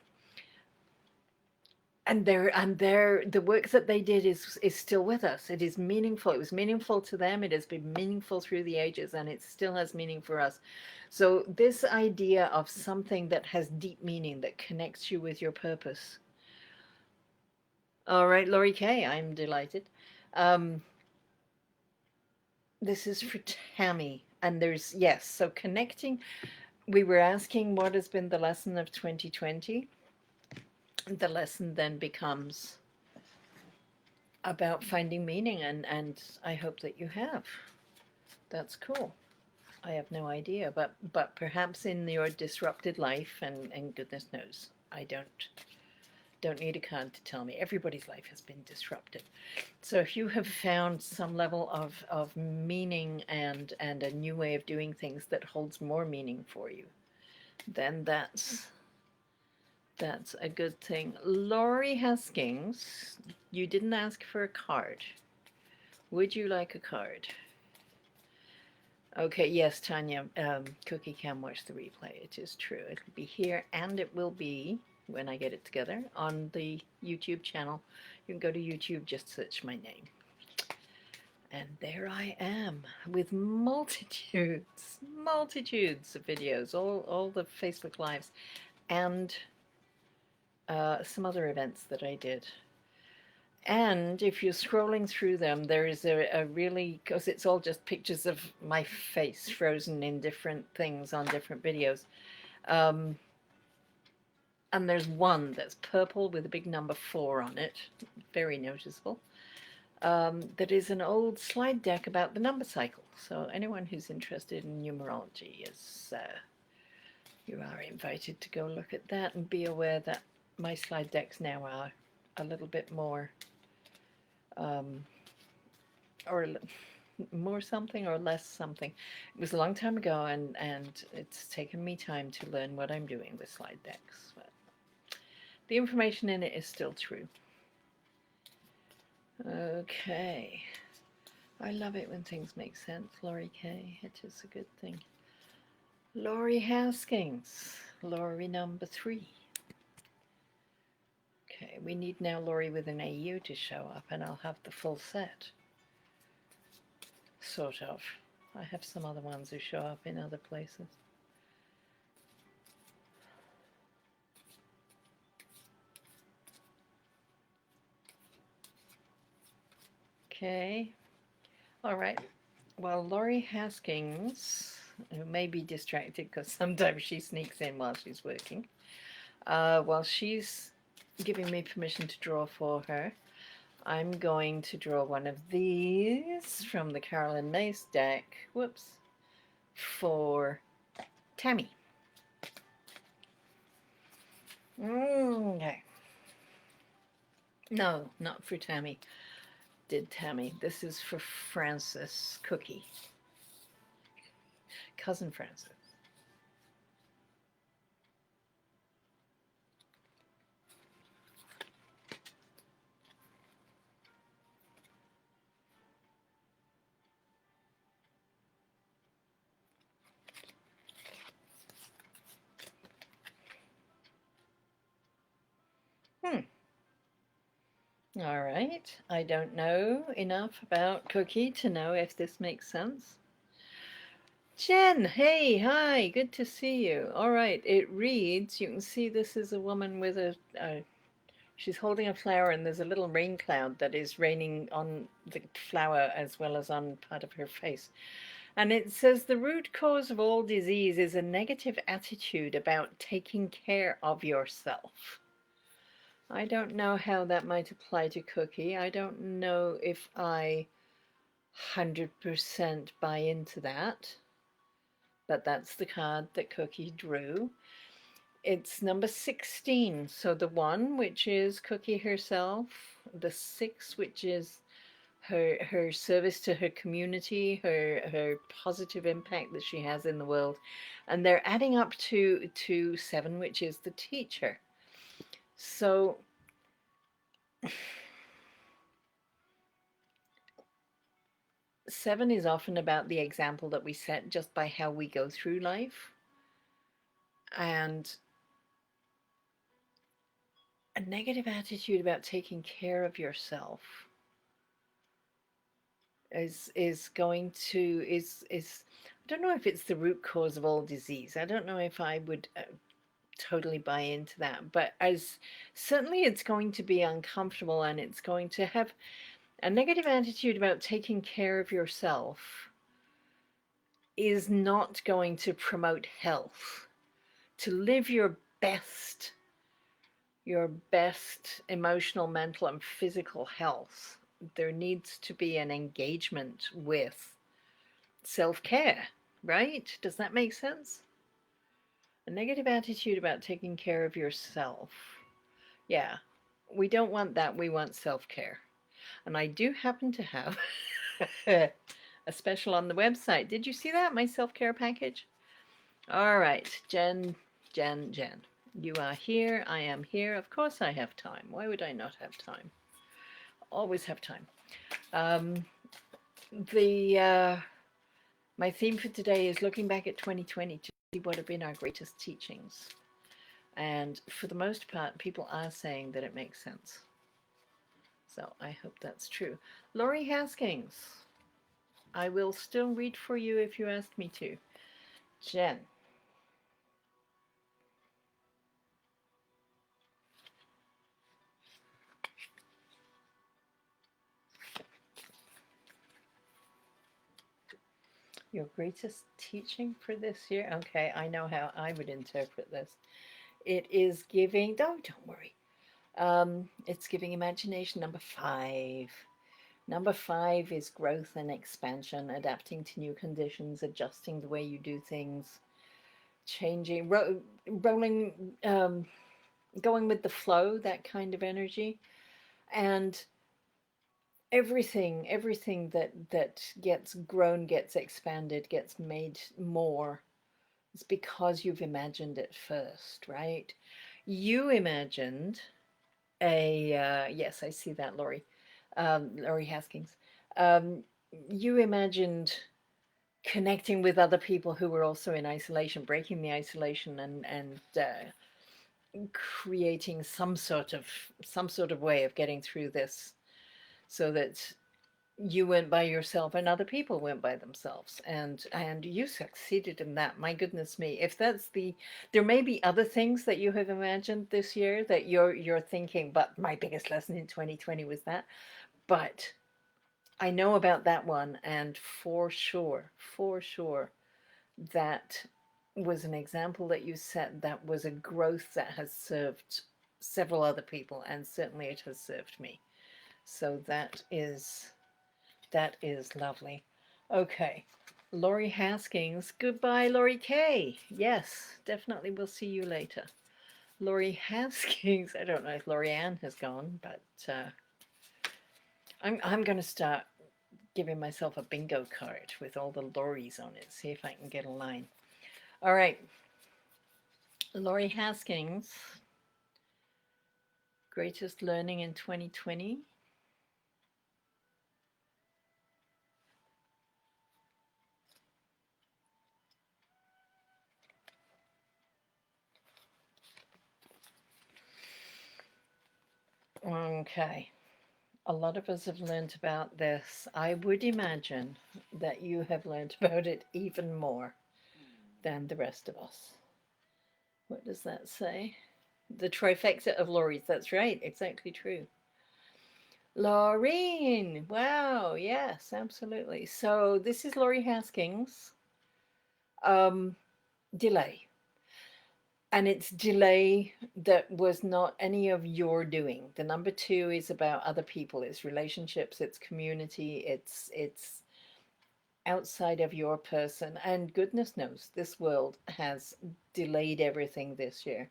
and the work that they did is still with us. It is meaningful. It was meaningful to them. It has been meaningful through the ages, and it still has meaning for us. So this idea of something that has deep meaning, that connects you with your purpose. All right, Laurie Kay, I'm delighted. This is for Tammy, and there's, yes, so connecting we were asking what has been the lesson of 2020. The lesson then becomes about finding meaning, and I hope that you have. That's cool. I have no idea, but perhaps in your disrupted life, and goodness knows, I don't need a card to tell me. Everybody's life has been disrupted. So if you have found some level of meaning and a new way of doing things that holds more meaning for you, then that's a good thing. Laurie Haskins, you didn't ask for a card. Would you like a card? Okay, yes, Tanya, Cookie can watch the replay. It is true. It'll be here, and it will be, when I get it together, on the YouTube channel. You can go to YouTube, just search my name. And there I am, with multitudes of videos, all the Facebook Lives, and some other events that I did. And if you're scrolling through them, there is a really, because it's all just pictures of my face frozen in different things on different videos. And there's one that's purple with a big number 4 on it, very noticeable. That is an old slide deck about the number cycle. So anyone who's interested in numerology is, you are invited to go look at that, and be aware that my slide decks now are a little bit more, or more something or less something. It was a long time ago, and it's taken me time to learn what I'm doing with slide decks. But the information in it is still true. Okay. I love it when things make sense, Laurie K. It is a good thing. Laurie Haskins, Laurie number 3. Okay, we need now Laurie with an AU to show up, and I'll have the full set. Sort of. I have some other ones who show up in other places. Okay. All right. Well, Laurie Haskins, who may be distracted because sometimes she sneaks in while she's working, while she's giving me permission to draw for her, I'm going to draw one of these from the Carolyn Myss deck, whoops, for Tammy. Okay. No, not for Tammy. Did Tammy. This is for Frances Cookie. Cousin Frances. All right. I don't know enough about Cookie to know if this makes sense. Jen, hey, hi, good to see you. All right, it reads, you can see this is a woman with she's holding a flower, and there's a little rain cloud that is raining on the flower as well as on part of her face. And it says the root cause of all disease is a negative attitude about taking care of yourself. I don't know how that might apply to Cookie. I don't know if I 100% buy into that, but that's the card that Cookie drew. It's number 16, so the 1, which is Cookie herself, the 6, which is her service to her community, her positive impact that she has in the world, and they're adding up to 7, which is the teacher. So seven is often about the example that we set just by how we go through life, and a negative attitude about taking care of yourself is going to I don't know if it's the root cause of all disease. I don't know if I would totally buy into that, but as certainly it's going to be uncomfortable, and it's going to have a negative attitude about taking care of yourself is not going to promote health. To live your best emotional, mental, and physical health, there needs to be an engagement with self-care, right? Does that make sense? A negative attitude about taking care of yourself. Yeah, we don't want that. We want self-care. And I do happen to have a special on the website. Did you see that? My self-care package? All right, Jen. You are here. I am here. Of course I have time. Why would I not have time? Always have time. Um, my theme for today is looking back at 2020 to see what have been our greatest teachings. And for the most part, people are saying that it makes sense. So I hope that's true. Laurie Haskins, I will still read for you if you ask me to. Jen. Your greatest teaching for this year? Okay, I know how I would interpret this. It is giving, don't worry. It's giving imagination, number 5. Number 5 is growth and expansion, adapting to new conditions, adjusting the way you do things, changing, rolling, going with the flow, that kind of energy. And everything that gets grown, gets expanded, gets made more, it's because you've imagined it first, right? You imagined yes, I see that, Laurie. Laurie Haskins. Um, you imagined connecting with other people who were also in isolation, breaking the isolation, and creating some sort of way of getting through this, so that you went by yourself and other people went by themselves, and you succeeded in that. My goodness me, if that's there may be other things that you have imagined this year that you're thinking, but my biggest lesson in 2020 was that. But I know about that one, and for sure that was an example that you set, that was a growth that has served several other people, and certainly it has served me. So that is lovely. Okay, Laurie Haskins. Goodbye, Laurie K. Yes, definitely we'll see you later. Laurie Haskins. I don't know if Laurie Ann has gone, but I'm going to start giving myself a bingo card with all the Lauries on it. See if I can get a line. All right, Laurie Haskins. Greatest learning in 2020. Okay. A lot of us have learned about this. I would imagine that you have learned about it even more than the rest of us. What does that say? The trifecta of Laurie's. That's right. Exactly true. Laureen. Wow. Yes, absolutely. So this is Laurie Haskins. Delay. And it's delay that was not any of your doing. The number 2 is about other people. It's relationships. It's community. It's outside of your person. And goodness knows, this world has delayed everything this year.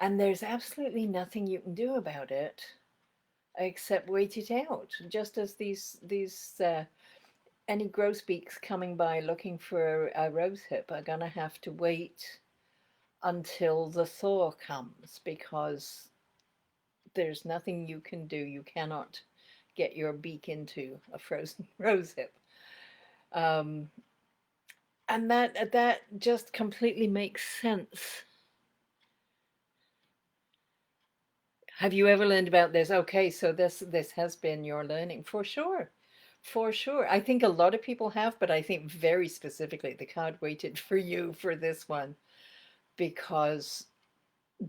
And there's absolutely nothing you can do about it except wait it out. Just as these any grosbeaks coming by looking for a rosehip are gonna have to wait until the thaw comes, because there's nothing you can do. You cannot get your beak into a frozen rosehip. Um, and that just completely makes sense. Have you ever learned about this? Okay, so this has been your learning, for sure. For sure. I think a lot of people have, but I think very specifically the card waited for you for this one, because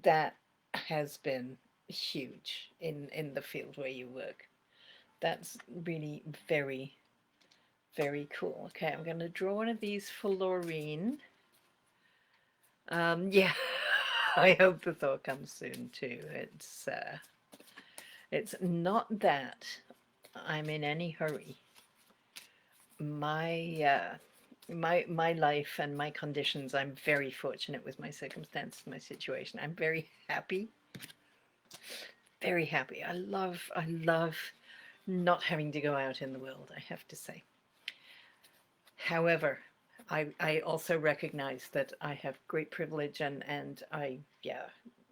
that has been huge in the field where you work. That's really very, Very cool. Okay, I'm going to draw one of these for Laureen. Yeah, I hope the thaw comes soon too. It's not that I'm in any hurry. My life and my conditions, I'm very fortunate with my circumstances, my situation. I'm very happy, very happy. I love not having to go out in the world, I have to say. However, I also recognize that I have great privilege, and yeah,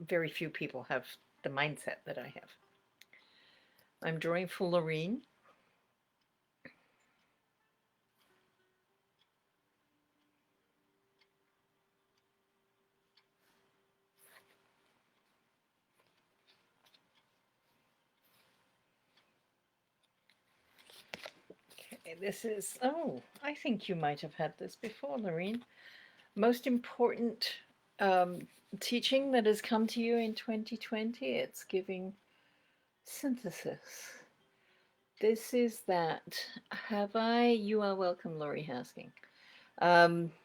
very few people have the mindset that I have. I'm drawing for Laureen. Okay, this is, oh, I think you might have had this before, Laureen. Most important teaching that has come to you in 2020, it's giving synthesis. This is that, have I, you are welcome, Laurie Hasking. That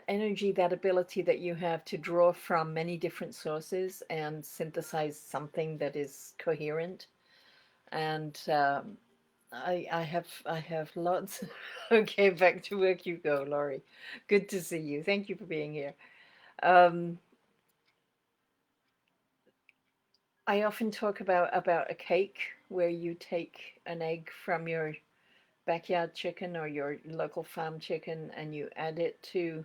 energy, that ability that you have to draw from many different sources and synthesize something that is coherent. And I have lots. Okay, back to work you go, Laurie. Good to see you. Thank you for being here. Um, I often talk about a cake where you take an egg from your backyard chicken or your local farm chicken and you add it to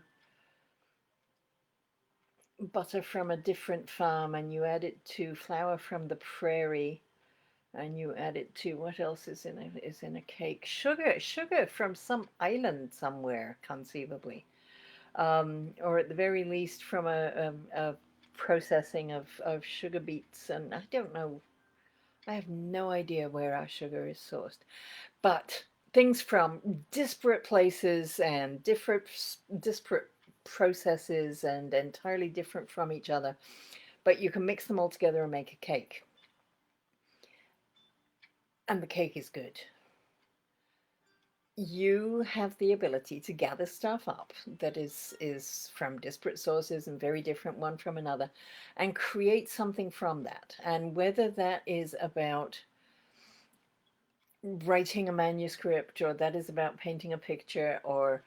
butter from a different farm and you add it to flour from the prairie and you add it to what else is in a cake? Sugar from some island somewhere, conceivably, or at the very least from a processing of sugar beets. And I don't know. I have no idea where our sugar is sourced, but things from disparate places and disparate processes and entirely different from each other, but you can mix them all together and make a cake. And the cake is good. You have the ability to gather stuff up that is from disparate sources and very different one from another and create something from that. And whether that is about writing a manuscript or that is about painting a picture or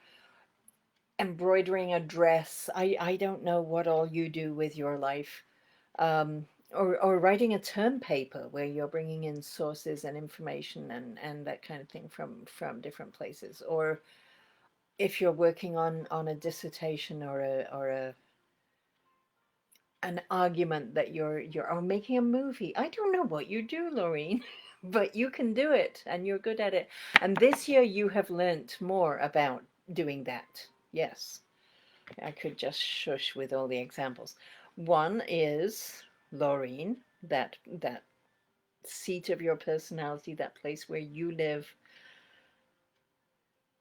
embroidering a dress. I don't know what all you do with your life. Or writing a term paper where you're bringing in sources and information and that kind of thing from different places. Or if you're working on a dissertation or an argument that you're or making a movie. I don't know what you do, Laureen, but you can do it and you're good at it. And this year you have learnt more about doing that. Yes. I could just shush with all the examples. One is Laureen, that seat of your personality, that place where you live,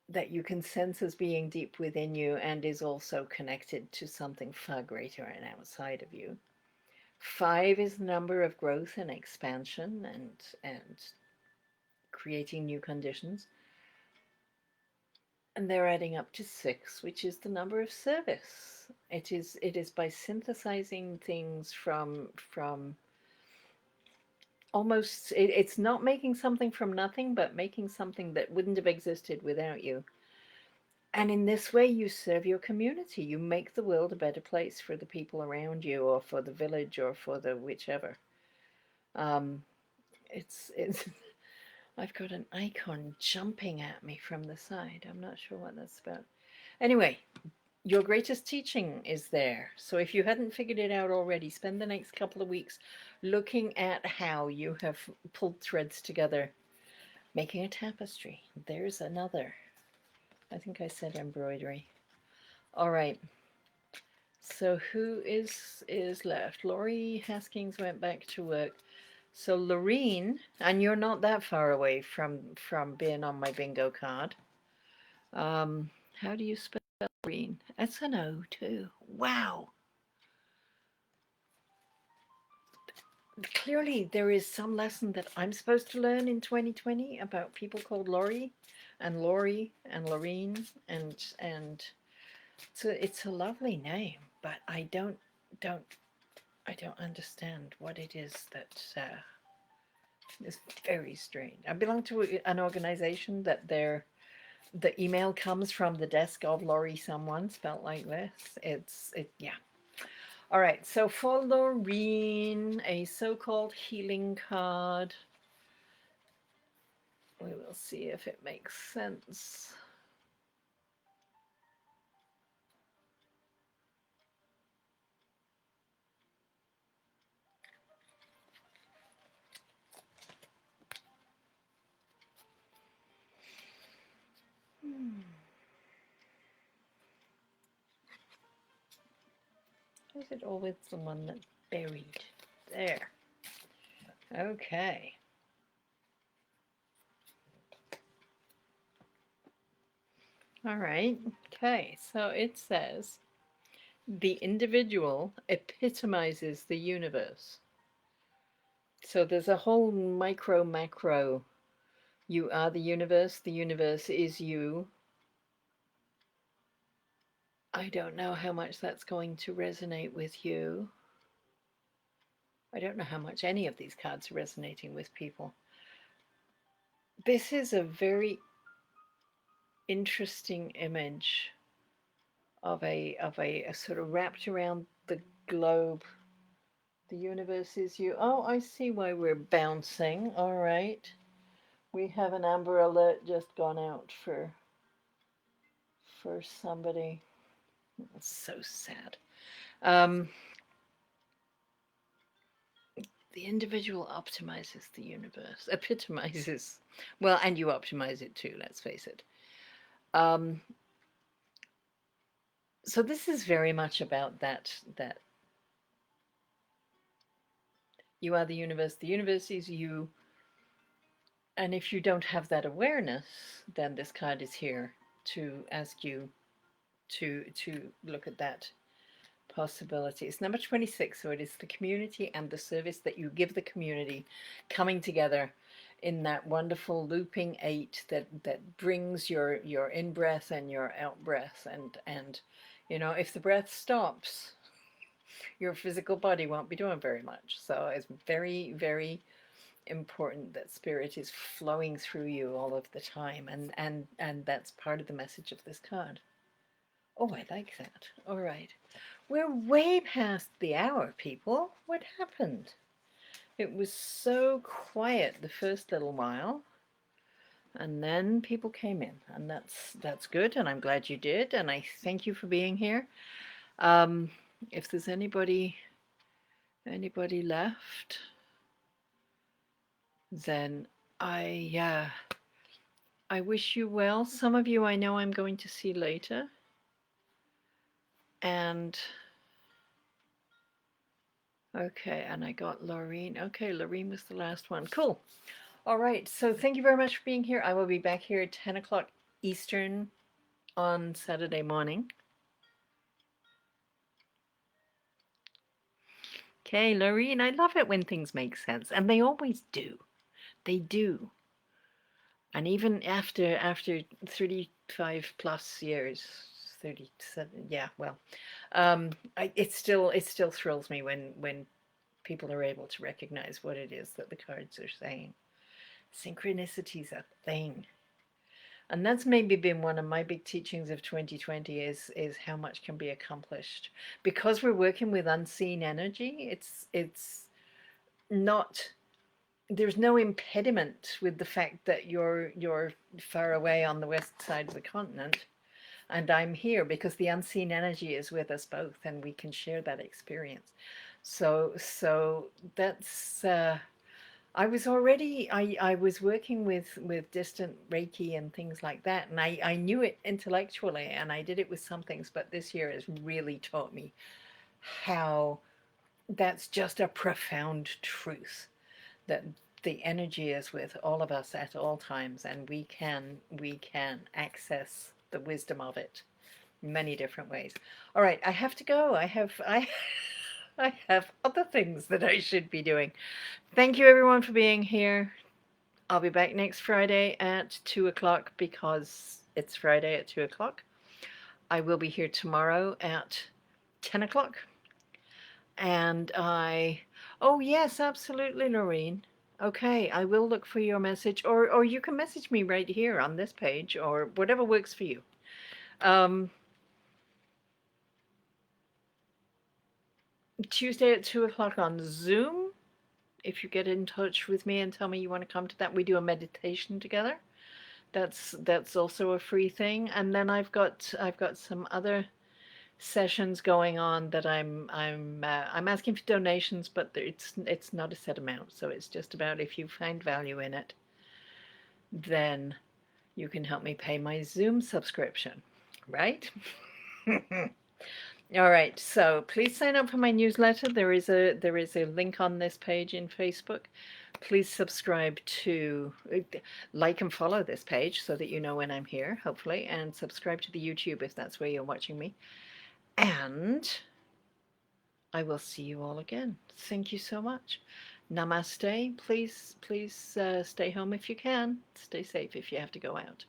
that you can sense as being deep within you and is also connected to something far greater and outside of you. 5 is the number of growth and expansion and creating new conditions. And they're adding up to 6, which is the number of service. It is by synthesizing things from almost, it's not making something from nothing, but making something that wouldn't have existed without you. And in this way, you serve your community. You make the world a better place for the people around you, or for the village, or for the whichever. It's I've got an icon jumping at me from the side. I'm not sure what that's about. Anyway, your greatest teaching is there. So if you hadn't figured it out already, spend the next couple of weeks looking at how you have pulled threads together, making a tapestry. There's another. I think I said embroidery. All right. So who is left? Laurie Haskins went back to work. So Lorene, and you're not that far away from being on my bingo card. How do you spell Lorene? It's an O too. Wow. clearly there is some lesson that I'm supposed to learn in 2020 about people called Laurie and Laurie and Loreen and it's a lovely name, but don't I don't understand what it is that is very strange. I belong to an organization that the email comes from the desk of Laurie someone spelled like this. Yeah. All right, so for Loreen, a so-called healing card. We will see if it makes sense. Is it always the one that's buried? There. Okay. All right. Okay, so it says the individual epitomizes the universe. So there's a whole micro macro. You are the universe is you. I don't know how much that's going to resonate with you. I don't know how much any of these cards are resonating with people. This is a very interesting image of a sort of wrapped around the globe. The universe is you. Oh, I see why we're bouncing. All right. We have an Amber Alert just gone out for somebody. It's so sad. The individual optimizes the universe, epitomizes. Well, and you optimize it too, let's face it. So this is very much about that you are the universe is you. And if you don't have that awareness, then this card is here to ask you to look at that possibility. It's number 26, so it is the community and the service that you give the community coming together in that wonderful looping 8 that brings your in-breath and your out-breath. And you know, if the breath stops, your physical body won't be doing very much. So it's very, very important that spirit is flowing through you all of the time, and that's part of the message of this card. Oh, I like that. All right. We're way past the hour, people. What happened? It was so quiet the first little while, and then people came in, and that's good, and I'm glad you did, and I thank you for being here. If there's anybody left, then I wish you well. Some of you I know I'm going to see later, and okay, and I got Laureen. Okay, Laureen was the last one. Cool. All right, so thank you very much for being here. I will be back here at 10 o'clock Eastern on Saturday morning. Okay, Laureen, I love it when things make sense, and they always do. They do. And even after 35 plus years, 37, yeah, well, it still thrills me when people are able to recognize what it is that the cards are saying. Synchronicity's a thing. And that's maybe been one of my big teachings of 2020 is how much can be accomplished. Because we're working with unseen energy, it's not, there's no impediment with the fact that you're far away on the west side of the continent and I'm here, because the unseen energy is with us both and we can share that experience. So that's I was already I was working with distant Reiki and things like that, and I knew it intellectually, and I did it with some things, but this year has really taught me how that's just a profound truth, that the energy is with all of us at all times, and we can access the wisdom of it in many different ways. All right, I have to go. I I have other things that I should be doing. Thank you everyone for being here. I'll be back next Friday at 2 o'clock because it's Friday at 2 o'clock. I will be here tomorrow at 10 o'clock. And oh yes, absolutely, Noreen. Okay, I will look for your message, or you can message me right here on this page, or whatever works for you. Tuesday at 2 o'clock on Zoom. If you get in touch with me and tell me you want to come to that, we do a meditation together. That's also a free thing. And then I've got some other sessions going on that I'm asking for donations, but it's not a set amount, so it's just about if you find value in it, then you can help me pay my Zoom subscription, right? All right, so please sign up for my newsletter. There is a link on this page in Facebook. Please subscribe to, like and follow this page so that you know when I'm here, hopefully, and subscribe to the YouTube if that's where you're watching me. And I will see you all again. Thank you so much. Namaste. Please stay home if you can. Stay safe if you have to go out.